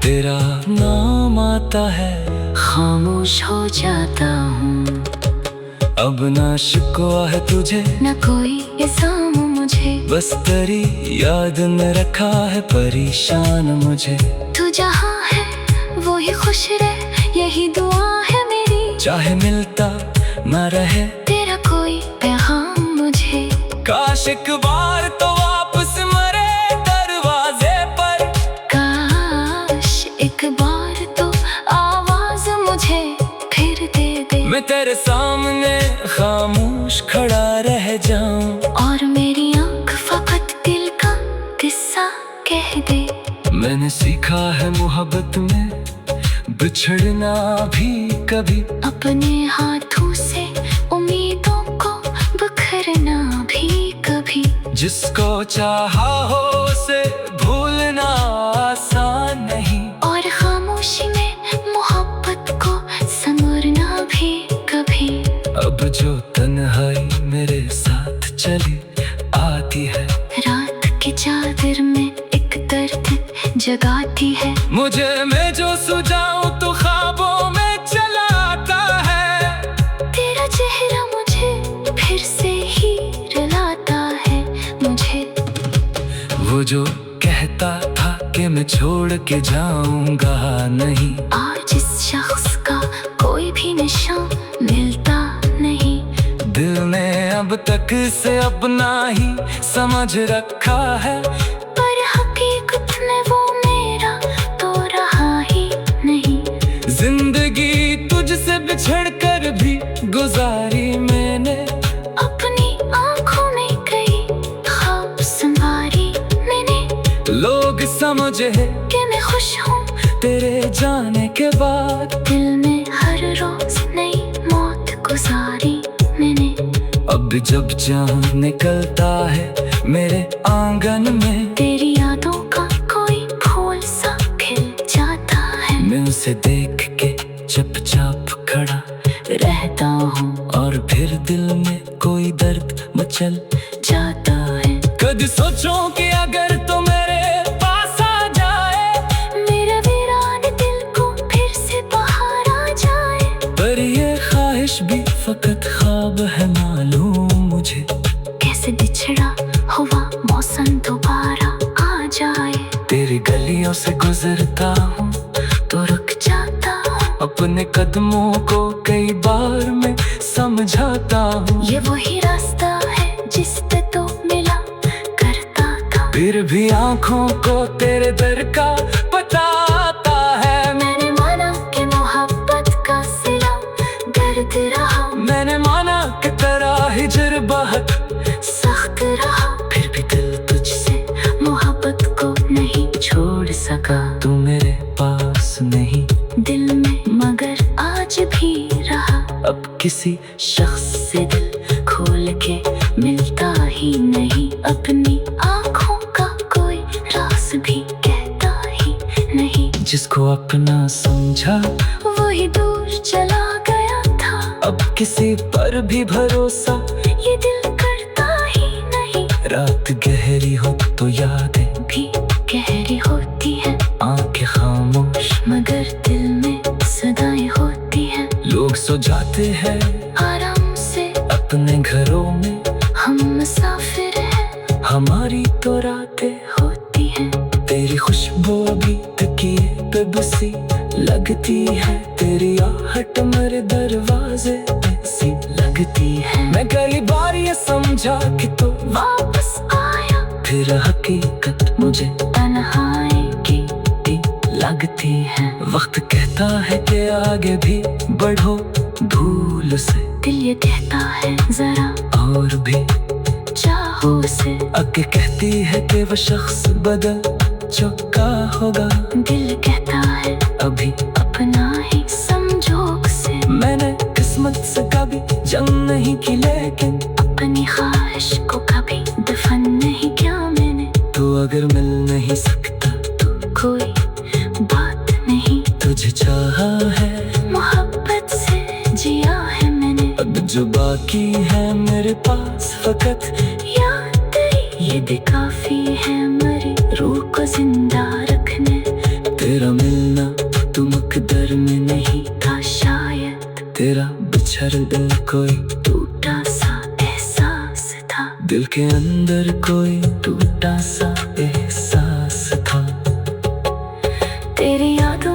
[SPEAKER 1] तेरा नाम आता है
[SPEAKER 2] खामोश हो जाता हूँ।
[SPEAKER 1] अब ना शिकवा है तुझे
[SPEAKER 2] न कोई इल्जाम मुझे,
[SPEAKER 1] बस तेरी याद ने रखा है परेशान मुझे।
[SPEAKER 2] तू जहाँ है वो ही खुश रहे, यही दुआ है मेरी।
[SPEAKER 1] चाहे मिलता न रहे
[SPEAKER 2] तेरा कोई पैगाम मुझे,
[SPEAKER 1] काश एक बार तो वापस मरे दरवाजे पर।
[SPEAKER 2] काश एक बार
[SPEAKER 1] मैं तेरे सामने खामोश खड़ा रह जाऊं,
[SPEAKER 2] और मेरी आंख फकत दिल का किस्सा कह दे।
[SPEAKER 1] मैंने सीखा है मोहब्बत में बिछड़ना भी कभी,
[SPEAKER 2] अपने हाथों से उम्मीदों को बिखरना भी कभी।
[SPEAKER 1] जिसको चाहा हो उसे भूलना आसान नहीं,
[SPEAKER 2] और खामोशी में मोहब्बत को संवरना भी कभी।
[SPEAKER 1] अब जो तन्हाई मेरे साथ चली आती है,
[SPEAKER 2] रात की चादर में एक दर्द जगाती है।
[SPEAKER 1] मुझे मैं जो सुझाऊं तो ख्वाबों में चला आता है।
[SPEAKER 2] तेरा चेहरा मुझे फिर से ही रुलाता है मुझे।
[SPEAKER 1] वो जो कहता था कि मैं छोड़ के जाऊंगा नहीं,
[SPEAKER 2] आज इस शख्स का कोई भी निशान मिलता नहीं।
[SPEAKER 1] दिल ने अब तक से अपना ही समझ रखा है,
[SPEAKER 2] पर हकीकत में वो मेरा तो रहा ही नहीं।
[SPEAKER 1] जिंदगी तुझसे बिछड़ कर भी गुजारी मैंने,
[SPEAKER 2] अपनी आंखों में कई ख्वाब संवारी मैंने।
[SPEAKER 1] लोग समझे
[SPEAKER 2] कि मैं खुश हूँ
[SPEAKER 1] तेरे जाने के बाद,
[SPEAKER 2] दिल में हर रोज नई मौत गुजारी मैंने।
[SPEAKER 1] अब जब चाँद निकलता है मेरे आंगन में,
[SPEAKER 2] तेरी यादों का कोई फूल सा खिल जाता है।
[SPEAKER 1] मैं उसे देख के चुपचाप खड़ा रहता हूँ, और फिर दिल में कोई दर्द मचल
[SPEAKER 2] जाता है।
[SPEAKER 1] कभी सोचो कि अगर तो मेरे पास आ जाए,
[SPEAKER 2] मेरा वीरान दिल को फिर से बाहर आ जाए।
[SPEAKER 1] पर ये ख्वाहिश भी फकत ख्वाब है मालूम मुझे,
[SPEAKER 2] कैसे बिछड़ा हुआ मौसम दोबारा आ जाए।
[SPEAKER 1] तेरी गलियों से गुजरता हूँ
[SPEAKER 2] तो रुक जाता हूँ,
[SPEAKER 1] अपने कदमों को कई बार मैं समझाता हूँ।
[SPEAKER 2] ये वही रास्ता है जिस पे तो मिला करता था।
[SPEAKER 1] फिर भी आंखों को तेरे दर का पता आता है।
[SPEAKER 2] मैंने माना कि मोहब्बत का सिला दर्द रहा।
[SPEAKER 1] मैंने माना कि तेरा हिजर बहुत
[SPEAKER 2] सख्त रहा,
[SPEAKER 1] फिर भी दिल
[SPEAKER 2] तुझसे मोहब्बत को नहीं छोड़ सका।
[SPEAKER 1] तू मेरे पास नहीं
[SPEAKER 2] दिल में मगर आज भी रहा।
[SPEAKER 1] अब किसी
[SPEAKER 2] शख्स से दिल खोल के मिलता ही नहीं। अपनी आँखों का कोई राज भी कहता ही नहीं।
[SPEAKER 1] जिसको अपना समझा
[SPEAKER 2] वही दूर चला गया था।
[SPEAKER 1] अब किसी पर भी भरोसा
[SPEAKER 2] ये दिल करता ही नहीं।
[SPEAKER 1] रात गहरी हो तो यादें
[SPEAKER 2] भी गहरी होती है,
[SPEAKER 1] आंखें खामोश
[SPEAKER 2] मगर दिल में सदाएं होती है।
[SPEAKER 1] लोग सो जाते हैं
[SPEAKER 2] आराम से
[SPEAKER 1] अपने घरों में,
[SPEAKER 2] हम मुसाफिर हैं,
[SPEAKER 1] हमारी तो रातें
[SPEAKER 2] होती हैं।
[SPEAKER 1] तेरी खुशबू अभी तकिए पे बसी लगती है, तेरी आहट मेरे दरवाजे पे सी लगती है। मैं कई बार ये समझा कि तू
[SPEAKER 2] वापस आया,
[SPEAKER 1] फिर हकीकत मुझे
[SPEAKER 2] तन्हाई की
[SPEAKER 1] लगती है। वक्त कहता है कि आगे भी बढ़ो भूल से,
[SPEAKER 2] दिल ये कहता है जरा
[SPEAKER 1] और भी
[SPEAKER 2] चाहो उसे।
[SPEAKER 1] आगे कहती है कि वो शख्स बदल चुका होगा,
[SPEAKER 2] दिल कहता है
[SPEAKER 1] अभी
[SPEAKER 2] अपना ही संजोग से।
[SPEAKER 1] मैंने किस्मत से कभी जंग नहीं की, लेकिन
[SPEAKER 2] अपनी ख्वाहिश को कभी दफन नहीं किया मैंने।
[SPEAKER 1] तू अगर मिल नहीं सकता
[SPEAKER 2] तो कोई बात नहीं,
[SPEAKER 1] तुझे चाहा है
[SPEAKER 2] मोहब्बत से जिया है मैंने।
[SPEAKER 1] अब जो बाकी है मेरे पास फकत
[SPEAKER 2] याद तेरी, ये भी काफी है मरी रूह को जिंदा रखने।
[SPEAKER 1] तेरा मिलना तू मकदर में नहीं
[SPEAKER 2] था शायद,
[SPEAKER 1] तेरा बिछड़ दिल कोई
[SPEAKER 2] टूटा सा एहसास था।
[SPEAKER 1] दिल के अंदर कोई टूटा सा एहसास था।
[SPEAKER 2] तेरी यादों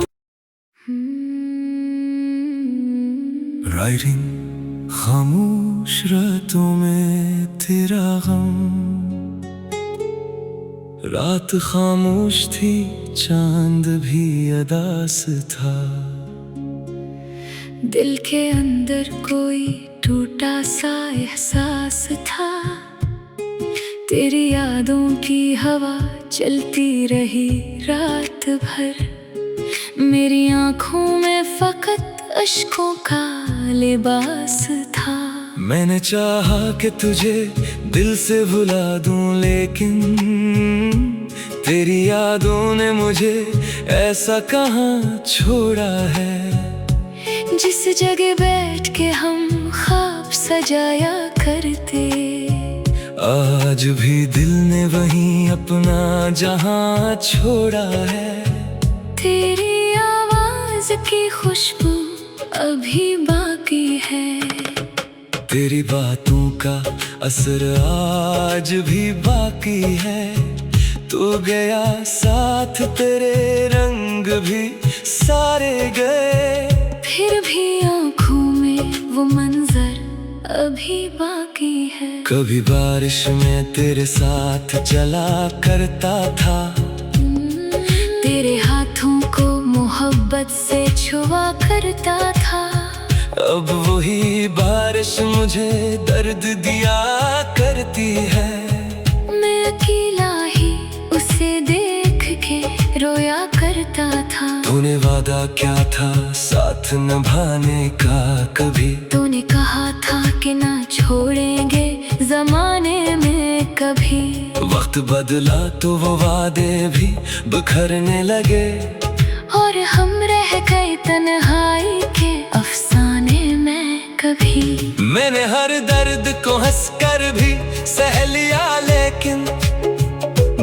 [SPEAKER 1] राइटिंग खामोश रातों में तेरा गम, रात खामोश थी चांद भी अदास था।
[SPEAKER 2] दिल के अंदर कोई टूटा सा एहसास था। तेरी यादों की हवा चलती रही रात भर। मेरी आंखों में फकत अश्कों का लिबास था।
[SPEAKER 1] मैंने चाहा कि तुझे दिल से भुला दूं, लेकिन तेरी यादों ने मुझे ऐसा कहाँ छोड़ा है।
[SPEAKER 2] जिस जगह बैठ के हम ख्वाब सजाया करते,
[SPEAKER 1] आज भी दिल ने वहीं अपना जहां छोड़ा है।
[SPEAKER 2] तेरी आवाज की खुशबू अभी बाकी है।
[SPEAKER 1] तेरी बातों का असर आज भी बाकी है। तू गया साथ तेरे रंग भी सारे गए,
[SPEAKER 2] फिर भी आंखों में वो मंजर अभी बाकी है।
[SPEAKER 1] कभी बारिश में तेरे साथ चला करता था।
[SPEAKER 2] तेरे हाथों को मोहब्बत से छुआ करता था।
[SPEAKER 1] अब वही बारिश मुझे दर्द दिया करती है।
[SPEAKER 2] मैं अकेला ही उसे देख के रोया करता था।
[SPEAKER 1] तूने वादा क्या था साथ निभाने का कभी।
[SPEAKER 2] तूने कहा था कि ना छोड़ेंगे जमाने में कभी।
[SPEAKER 1] वक्त बदला तो वो वादे भी बिखरने लगे,
[SPEAKER 2] और हम रह गए तन्हाई के अफसाने में कभी।
[SPEAKER 1] मैंने हर दर्द को हंसकर भी सह लिया, लेकिन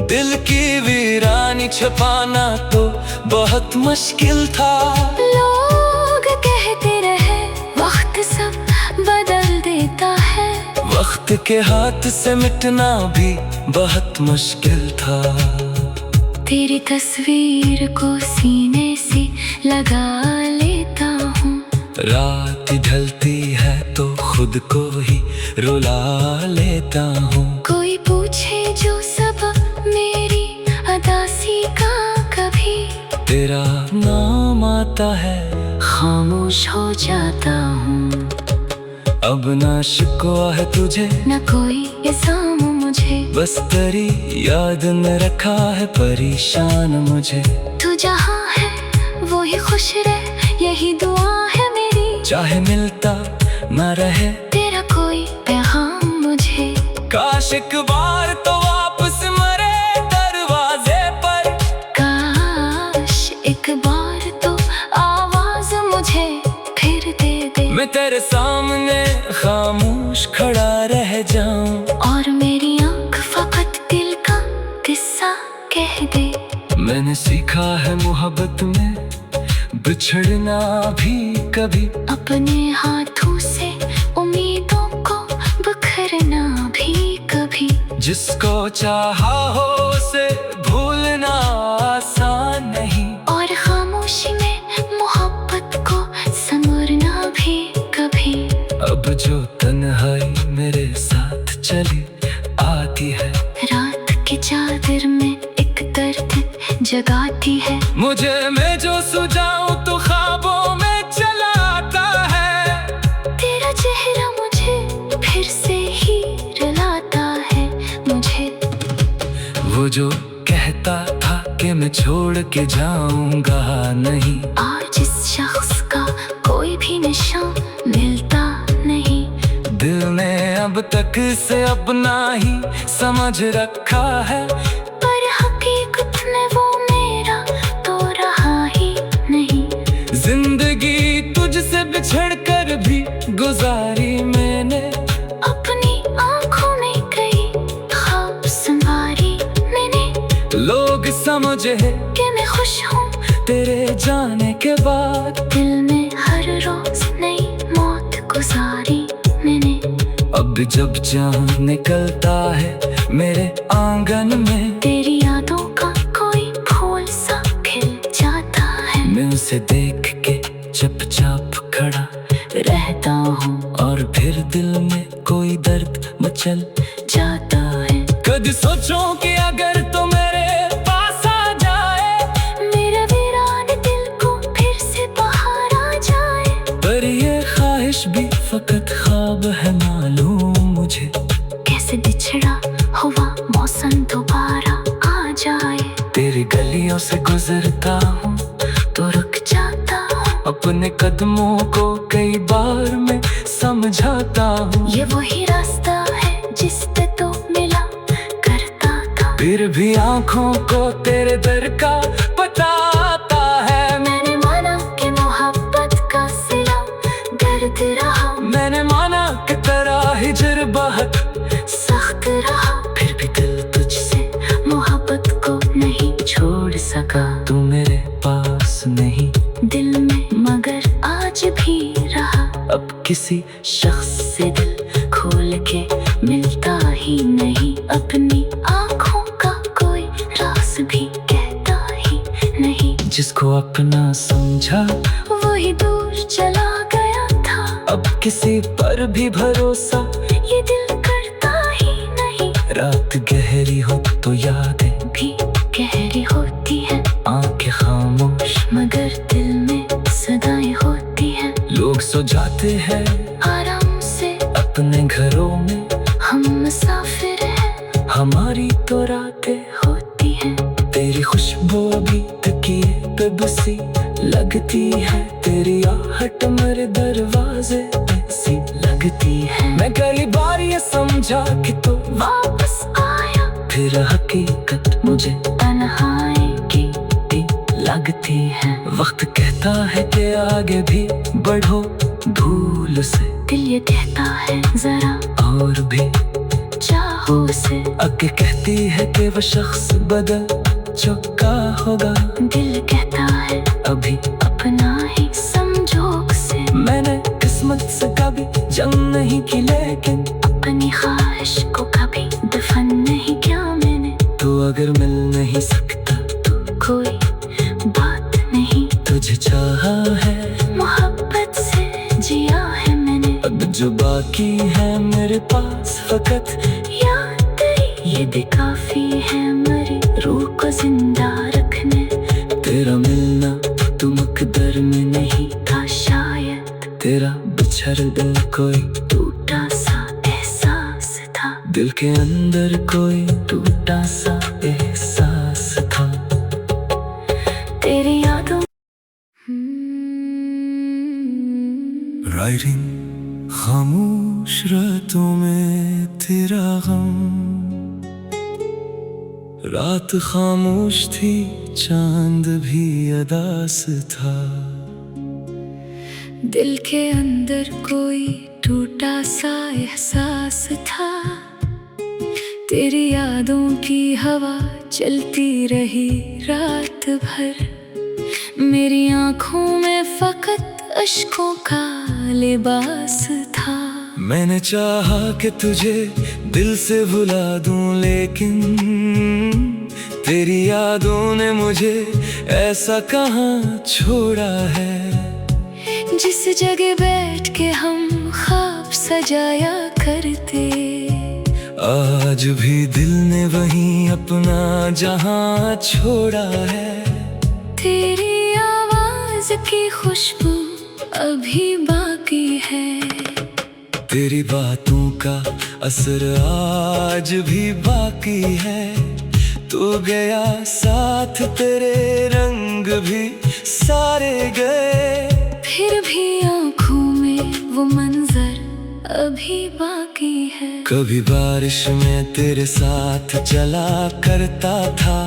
[SPEAKER 1] दिल की वीरानी छुपाना तो बहुत मुश्किल था।
[SPEAKER 2] लोग कहते रहे वक्त सब बदल देता है।
[SPEAKER 1] वक्त के हाथ से मिटना भी बहुत मुश्किल था।
[SPEAKER 2] तेरी तस्वीर को सीने से लगा लेता हूँ।
[SPEAKER 1] रात ढलती है तो खुद को ही रुला लेता हूँ।
[SPEAKER 2] कोई पूछे जो सबब मेरी अदासी का कभी।
[SPEAKER 1] तेरा नाम आता है
[SPEAKER 2] खामोश हो जाता हूँ।
[SPEAKER 1] अब ना शिकवा है तुझे
[SPEAKER 2] न कोई इल्जाम मुझे।
[SPEAKER 1] बस तेरी याद ने रखा है परेशान मुझे।
[SPEAKER 2] तू जहाँ है वो ही खुश रहे, यही दुआ है मेरी।
[SPEAKER 1] चाहे मिलता ना रहे
[SPEAKER 2] तेरा कोई पैगाम मुझे।
[SPEAKER 1] काश एक बार तो वापस मरे दरवाजे पर।
[SPEAKER 2] काश एक बार तो आवाज मुझे फिर दे दे।
[SPEAKER 1] मैं तेरे सामने खामोश खड़ा रह जाऊं,
[SPEAKER 2] और मेरी आंख फकत दिल का किस्सा कह दे।
[SPEAKER 1] मैंने सीखा है मोहब्बत में बिछड़ना भी कभी।
[SPEAKER 2] अपने हाथों से उम्मीदों को बिखरना भी कभी।
[SPEAKER 1] जिसको चाहा हो उसे भूलना आसान नहीं,
[SPEAKER 2] और खामोशी में मोहब्बत को संवरना भी कभी।
[SPEAKER 1] अब जो तन्हाई मेरे साथ चली आती है,
[SPEAKER 2] रात की चादर में एक दर्द जगाती है।
[SPEAKER 1] मुझे मैं जो सुझाऊं तो ख्वाबों में चला आता है।
[SPEAKER 2] तेरा चेहरा मुझे फिर से ही रुलाता है मुझे।
[SPEAKER 1] वो जो कहता था कि मैं छोड़ के जाऊंगा नहीं,
[SPEAKER 2] आज जिस शख्स का कोई भी निशान मिलता नहीं।
[SPEAKER 1] दिल ने अब तक से अपना ही समझ रखा है,
[SPEAKER 2] पर हकीकत में वो मेरा तो रहा ही नहीं।
[SPEAKER 1] जिंदगी तुझसे बिछड़ कर भी गुजारी मैंने।
[SPEAKER 2] अपनी आंखों में कई ख्वाब संवारी मैंने।
[SPEAKER 1] लोग समझे
[SPEAKER 2] कि मैं खुश हूँ
[SPEAKER 1] तेरे जाने के बाद।
[SPEAKER 2] दिल में हर रोज नई मौत गुजारी मैंने।
[SPEAKER 1] अब जब चाँद निकलता है मेरे आंगन में,
[SPEAKER 2] तेरी यादों का कोई फूल सा खिल जाता है।
[SPEAKER 1] मैं उसे देख के चुपचाप खड़ा रहता हूँ, और फिर दिल में कोई दर्द मचल
[SPEAKER 2] जाता है।
[SPEAKER 1] कभी सोचो कि अगर तो मेरे पास आ जाए,
[SPEAKER 2] मेरा वीरान दिल को फिर से बाहर आ जाए।
[SPEAKER 1] पर बारिश भी फकत ख्वाब है मालूम मुझे।
[SPEAKER 2] कैसे बिछड़ा हुआ मौसम दोबारा आ जाए।
[SPEAKER 1] तेरी गलियों से गुजरता हूँ
[SPEAKER 2] तो रुक जाता हूँ,
[SPEAKER 1] अपने कदमों को कई बार मैं समझाता हूँ।
[SPEAKER 2] ये वही रास्ता है जिस पे तो मिला करता था।
[SPEAKER 1] फिर भी आँखों को तेरे दर का पता आता है।
[SPEAKER 2] मैंने माना कि मोहब्बत का सिला दर्द रहा।
[SPEAKER 1] मैंने माना कि तेरा हिजर बहुत
[SPEAKER 2] सख्त रहा।
[SPEAKER 1] फिर भी दिल
[SPEAKER 2] तुझसे मोहब्बत को नहीं छोड़ सका।
[SPEAKER 1] तू मेरे पास नहीं
[SPEAKER 2] दिल में मगर आज भी रहा।
[SPEAKER 1] अब किसी
[SPEAKER 2] शख्स से दिल खोल के मिलता ही नहीं। अपनी आँखों का कोई राज भी कहता ही नहीं।
[SPEAKER 1] जिसको अपना समझा
[SPEAKER 2] वही दूर चला गया था।
[SPEAKER 1] अब किसी पर भी भरोसा
[SPEAKER 2] ये दिल करता ही नहीं।
[SPEAKER 1] रात गहरी हो तो यादें
[SPEAKER 2] भी गहरी होती है।
[SPEAKER 1] आंखें खामोश
[SPEAKER 2] मगर दिल में सदाएं होती हैं।
[SPEAKER 1] लोग सो जाते हैं
[SPEAKER 2] आराम से
[SPEAKER 1] अपने घरों में,
[SPEAKER 2] हम मुसाफिर हैं।
[SPEAKER 1] हमारी तो रातें
[SPEAKER 2] होती हैं।
[SPEAKER 1] तेरी खुशबू अभी तकिए पे बसी लगती है। तेरी आहट मेरे दरवाजे पे सी लगती है। मैं पहली बार ये समझा कि तो
[SPEAKER 2] वापस आया।
[SPEAKER 1] फिर हकीकत मुझे
[SPEAKER 2] तन्हाई की
[SPEAKER 1] लगती है। वक्त कहता है कि आगे भी बढ़ो धूल से।
[SPEAKER 2] दिल ये कहता है जरा
[SPEAKER 1] और भी
[SPEAKER 2] चाहो उसे।
[SPEAKER 1] आगे कहती है कि वो शख्स बदल चुका होगा।
[SPEAKER 2] दिल कहता है
[SPEAKER 1] अभी
[SPEAKER 2] अपना ही संजोग से।
[SPEAKER 1] मैंने किस्मत से कभी जंग नहीं की, लेकिन
[SPEAKER 2] अपनी ख्वाहिश को कभी दफन नहीं किया मैंने।
[SPEAKER 1] तू अगर मिल नहीं सकता
[SPEAKER 2] तो कोई बात नहीं।
[SPEAKER 1] तुझे चाहा है
[SPEAKER 2] मोहब्बत से जिया है मैंने।
[SPEAKER 1] अब जो बाकी है मेरे पास फकत
[SPEAKER 2] याद तेरी ये भी काफी है मेरी रूह को जिंदा रखने।
[SPEAKER 1] तेरा मिलना तू मकदर में नहीं
[SPEAKER 2] था शायद।
[SPEAKER 1] तेरा बिछड़ दिल कोई
[SPEAKER 2] टूटा सा एहसास था।
[SPEAKER 1] दिल के अंदर कोई टूटा सा एहसास था।
[SPEAKER 2] तेरी यादों
[SPEAKER 1] राइटिंग खामोश रातों में तेरा गम। रात खामोश थी चांद भी अदास था।
[SPEAKER 2] दिल के अंदर कोई टूटा सा एहसास था। तेरी यादों की हवा चलती रही रात भर। मेरी आँखों में फकत अश्कों का लिबास था।
[SPEAKER 1] मैंने चाहा कि तुझे दिल से भुला दूं, लेकिन तेरी यादों ने मुझे ऐसा कहाँ छोड़ा है।
[SPEAKER 2] जिस जगह बैठ के हम ख्वाब सजाया करते,
[SPEAKER 1] आज भी दिल ने वहीं अपना जहां छोड़ा है।
[SPEAKER 2] तेरी आवाज की खुशबू अभी बाकी है।
[SPEAKER 1] तेरी बातों का असर आज भी बाकी है। तू गया साथ तेरे रंग भी सारे गए।
[SPEAKER 2] फिर भी आँखों में वो मंजर अभी बाकी है।
[SPEAKER 1] कभी बारिश में तेरे साथ चला करता था।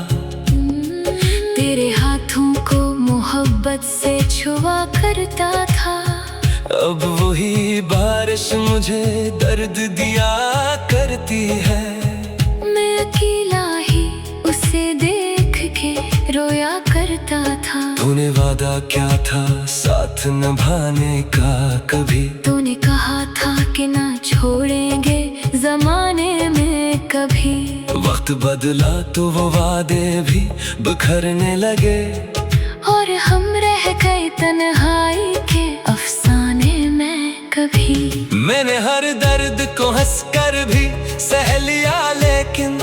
[SPEAKER 2] तेरे हाथों को मोहब्बत से छुआ करता था।
[SPEAKER 1] अब वही बारिश मुझे दर्द दिया करती है।
[SPEAKER 2] मैं अकेला ही उसे देख के रोया करता था।
[SPEAKER 1] तूने वादा क्या था साथ निभाने का कभी।
[SPEAKER 2] तूने कहा था कि ना छोड़ेंगे जमाने में कभी।
[SPEAKER 1] वक्त बदला तो वो वादे भी बिखरने लगे।
[SPEAKER 2] और हम रह गए तन्हाई के अफसाने में कभी।
[SPEAKER 1] मैंने हर दर्द को हंसकर भी सह लिया, लेकिन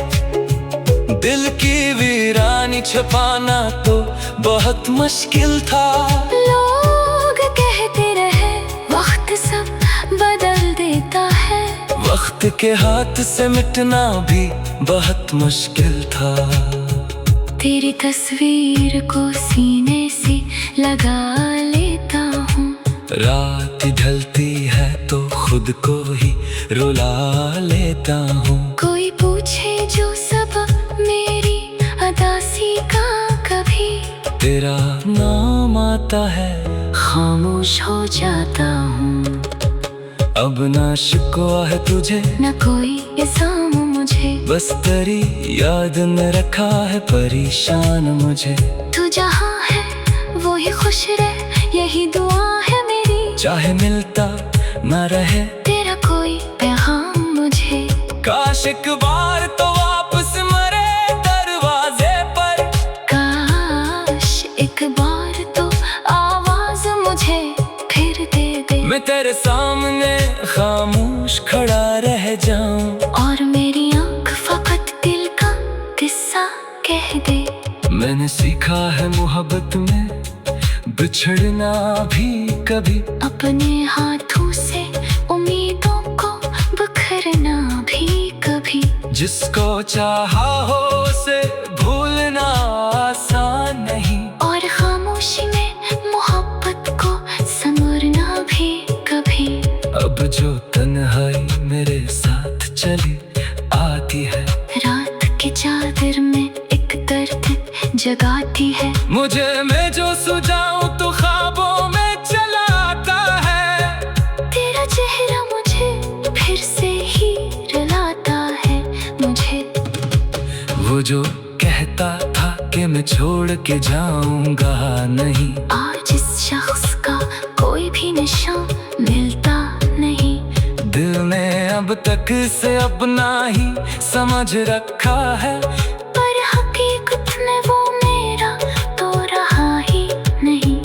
[SPEAKER 1] दिल की वीरानी छुपाना तो बहुत मुश्किल था।
[SPEAKER 2] लोग कहते रहे वक्त वक्त सब बदल देता है।
[SPEAKER 1] वक्त के हाथ से मिटना भी बहुत मुश्किल था।
[SPEAKER 2] तेरी तस्वीर को सीने से लगा लेता हूँ।
[SPEAKER 1] रात ढलती है तो खुद को ही रुला लेता हूँ।
[SPEAKER 2] कोई पूछे जो सबब मेरी अदासी का, कभी
[SPEAKER 1] तेरा नाम आता है,
[SPEAKER 2] खामोश हो जाता हूँ।
[SPEAKER 1] अब ना शिकवा है तुझे,
[SPEAKER 2] न कोई इल्जाम मुझे,
[SPEAKER 1] बस तेरी याद ने रखा है परेशान मुझे।
[SPEAKER 2] तू जहाँ है वो ही खुश रहे, यही दुआ है मेरी।
[SPEAKER 1] चाहे मिलता न रहे
[SPEAKER 2] तेरा कोई पैगाम मुझे,
[SPEAKER 1] काश एक बार तो वापस मरे दरवाजे पर।
[SPEAKER 2] काश एक बार तो आवाज मुझे फिर दे दे।
[SPEAKER 1] मैं तेरे सामने खामोश खड़ा रह जाऊं,
[SPEAKER 2] और मेरी आँख फकत दिल का किस्सा कह दे।
[SPEAKER 1] मैंने सीखा है मोहब्बत में बिछड़ना भी कभी,
[SPEAKER 2] अपने हाथों से उम्मीदों को बिखरना भी कभी।
[SPEAKER 1] जिसको चाहा हो उसे भूलना आसान नहीं,
[SPEAKER 2] और खामोशी में मोहब्बत को संवरना भी कभी।
[SPEAKER 1] अब जो तन्हाई मेरे साथ चली आती है,
[SPEAKER 2] रात की चादर में एक दर्द जगाती है।
[SPEAKER 1] मुझे मैं जो सुझाऊं तो ख्वाबों में चला आता है।
[SPEAKER 2] तेरा चेहरा मुझे फिर से ही रुलाता है मुझे।
[SPEAKER 1] वो जो कहता था कि मैं छोड़ के जाऊंगा नहीं,
[SPEAKER 2] आज इस शख्स का कोई भी निशान मिलता नहीं।
[SPEAKER 1] दिल ने अब तक से अपना ही समझ रखा है,
[SPEAKER 2] पर हकीकत में वो मेरा तो रहा ही नहीं।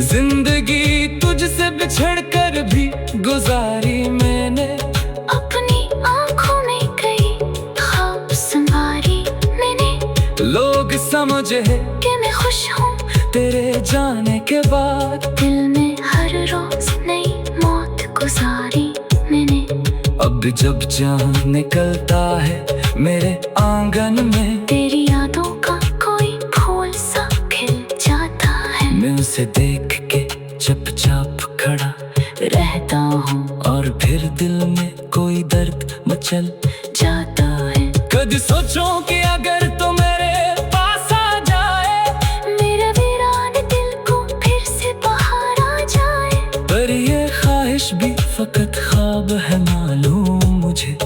[SPEAKER 1] जिंदगी तुझसे बिछड़ कर भी गुजारी मैंने,
[SPEAKER 2] अपनी आंखों में कई ख्वाब संवारी मैंने।
[SPEAKER 1] लोग समझे
[SPEAKER 2] कि मैं खुश हूँ
[SPEAKER 1] तेरे जाने के बाद,
[SPEAKER 2] दिल में हर रोज नई मौत गुजारी मैंने।
[SPEAKER 1] अब जब जान निकलता है मेरे आंगन में,
[SPEAKER 2] तेरी यादों का कोई फूल सा खिल जाता है।
[SPEAKER 1] मैं उसे देख के चुपचाप खड़ा रहता हूँ, और फिर दिल में कोई दर्द मचल
[SPEAKER 2] जाता है।
[SPEAKER 1] कभी सोचो कि अगर तो मेरे पास आ जाए,
[SPEAKER 2] मेरा वीरान दिल को फिर से बाहर आ जाए।
[SPEAKER 1] पर ये ख्वाहिश भी फकत ख्वाब है मालूम मुझे।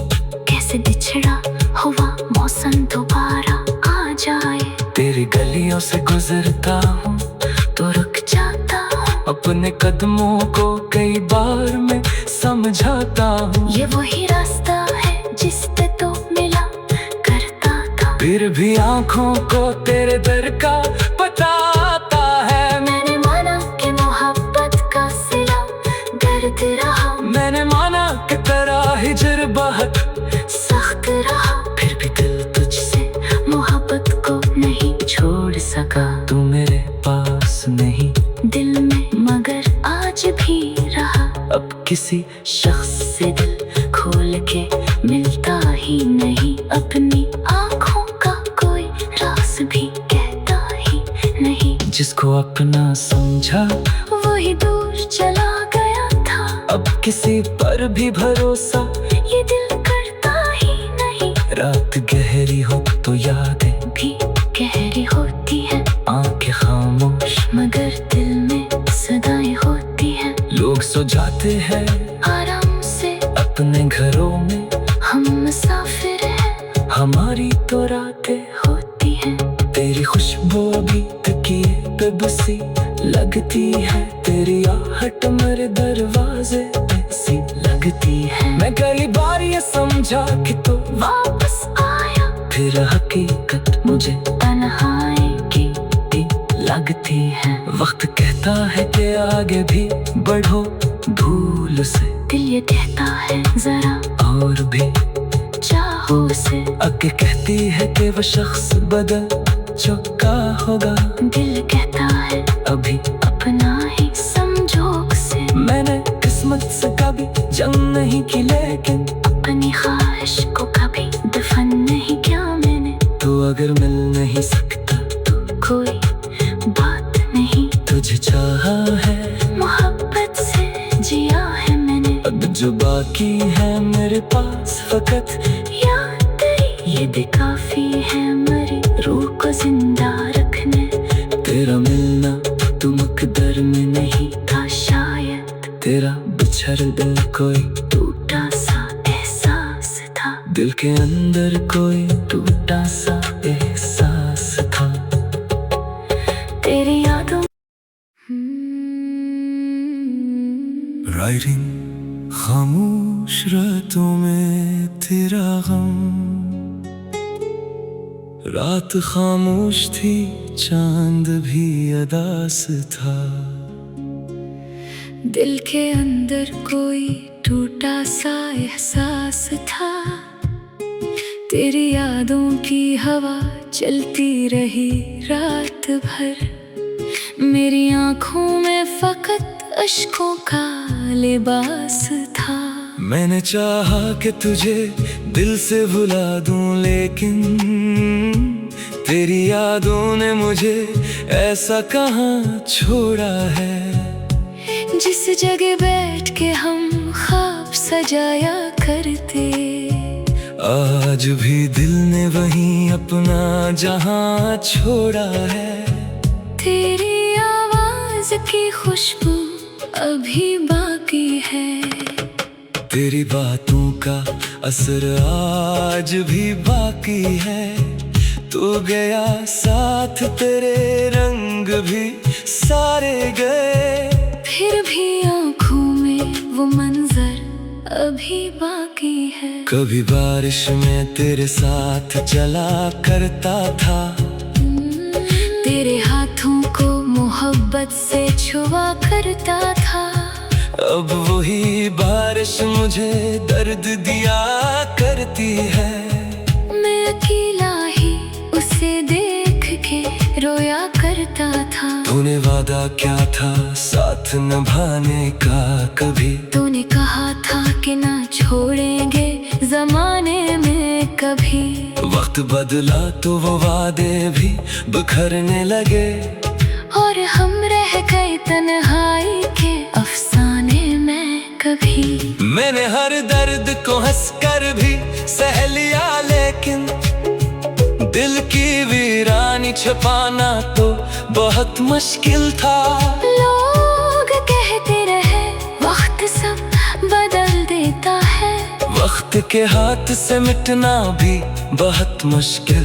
[SPEAKER 2] कैसे बिछड़ा हुआ मौसम दोबारा आ जाए।
[SPEAKER 1] तेरी गलियों से गुजरता हूँ
[SPEAKER 2] तो रुक जाता हूँ,
[SPEAKER 1] अपने कदमों को कई बार मैं समझाता हूँ।
[SPEAKER 2] ये वही रास्ता है जिस पे तो मिला करता था।
[SPEAKER 1] फिर भी आंखों को तेरे दर का पता आता है।
[SPEAKER 2] मैंने माना कि मोहब्बत का सिला दर्द रहा।
[SPEAKER 1] मैंने माना कि तेरा हिजर बहुत
[SPEAKER 2] सख्त रहा।
[SPEAKER 1] फिर भी दिल
[SPEAKER 2] तुझसे मोहब्बत को नहीं छोड़ सका।
[SPEAKER 1] तू मेरे पास नहीं
[SPEAKER 2] दिल में मगर आज भी रहा।
[SPEAKER 1] अब किसी
[SPEAKER 2] शख्स से दिल खोल के मिलता ही नहीं। अपनी आँखों का कोई राज भी कहता ही नहीं।
[SPEAKER 1] जिसको अपना समझा
[SPEAKER 2] वही दूर चला गया था।
[SPEAKER 1] अब किसी पर भी भरोसा
[SPEAKER 2] ये दिल करता ही नहीं।
[SPEAKER 1] रात गहरी हो तो यादें
[SPEAKER 2] भी गहरी होती है।
[SPEAKER 1] आंखें खामोश
[SPEAKER 2] मगर दिल में सदाएं होती हैं।
[SPEAKER 1] लोग सो जाते हैं
[SPEAKER 2] आराम से
[SPEAKER 1] अपने घरों में,
[SPEAKER 2] हम मुसाफिर हैं।
[SPEAKER 1] हमारी तो रातें
[SPEAKER 2] होती हैं।
[SPEAKER 1] तेरी खुशबू अभी तकिए पे बसी लगती है। तेरी आहट मेरे दरवाजे पे सी लगती है। मैं कई बार ये समझा कि तो
[SPEAKER 2] वापस आया।
[SPEAKER 1] फिर हकीकत मुझे
[SPEAKER 2] तन्हाई की
[SPEAKER 1] लगती है। वक्त कहता है कि आगे भी बढ़ो भूल से,
[SPEAKER 2] दिल ये कहता है जरा
[SPEAKER 1] और भी
[SPEAKER 2] चाहो से।
[SPEAKER 1] आगे कहती है कि वो शख्स बदल चुका होगा।
[SPEAKER 2] दिल कहता है
[SPEAKER 1] अभी
[SPEAKER 2] अपना ही संजोग से।
[SPEAKER 1] मैंने किस्मत किस्मत से कभी जंग नहीं की, लेकिन
[SPEAKER 2] अपनी ख्वाहिश को कभी दफन नहीं किया मैंने।
[SPEAKER 1] तू अगर मिल नहीं सकता
[SPEAKER 2] तो कोई बात नहीं,
[SPEAKER 1] तुझे चाहा है,
[SPEAKER 2] मोहब्बत से जिया है मैंने।
[SPEAKER 1] अब जो बाकी है मेरे पास फकत
[SPEAKER 2] याद तेरी, ये भी काफी है मेरी रूह को जिंदा रखने।
[SPEAKER 1] तेरा मिलना तू मुकद्दर में नहीं
[SPEAKER 2] था शायद,
[SPEAKER 1] तेरा बिछड़ दिल कोई
[SPEAKER 2] टूटा सा एहसास था।
[SPEAKER 1] दिल के अंदर कोई टूटा सा एहसास था।
[SPEAKER 2] तेरी यादों
[SPEAKER 1] राइटिंग खामोश रातों में तेरा गम, रात खामोश थी चांद भी अदास था।
[SPEAKER 2] दिल के अंदर कोई टूटा सा एहसास था। तेरी यादों की हवा चलती रही रात भर, मेरी आंखों में फकत अश्कों का लिबास था।
[SPEAKER 1] मैंने चाहा कि तुझे दिल से भुला दूं, लेकिन तेरी यादों ने मुझे ऐसा कहाँ छोड़ा है।
[SPEAKER 2] जिस जगह बैठ के हम ख्वाब सजाया करते,
[SPEAKER 1] आज भी दिल ने वहीं अपना जहां छोड़ा है।
[SPEAKER 2] तेरी आवाज की खुशबू अभी बाकी है,
[SPEAKER 1] तेरी बातों का असर आज भी बाकी है। तू गया साथ तेरे रंग भी सारे गए,
[SPEAKER 2] फिर भी आंखों में वो मंजर अभी बाकी है।
[SPEAKER 1] कभी बारिश में तेरे साथ चला करता था,
[SPEAKER 2] तेरे हाथों को मोहब्बत से छुआ करता था।
[SPEAKER 1] अब वही बारिश मुझे दर्द दिया करती है।
[SPEAKER 2] मैं अकेला ही उसे देख के रोया करता था।
[SPEAKER 1] तूने वादा क्या था साथ निभाने का कभी,
[SPEAKER 2] तूने कहा था कि ना छोड़ेंगे जमाने में कभी।
[SPEAKER 1] वक्त बदला तो वो वादे भी बिखरने लगे,
[SPEAKER 2] और हम रह गए तन्हाई के अफसाने में कभी।
[SPEAKER 1] मैंने हर दर्द को हंसकर भी सह लिया, लेकिन दिल की वीरानी छुपाना तो बहुत मुश्किल था।
[SPEAKER 2] लोग कहते रहे वक्त सब बदल देता है,
[SPEAKER 1] वक्त के हाथ से मिटना भी बहुत मुश्किल।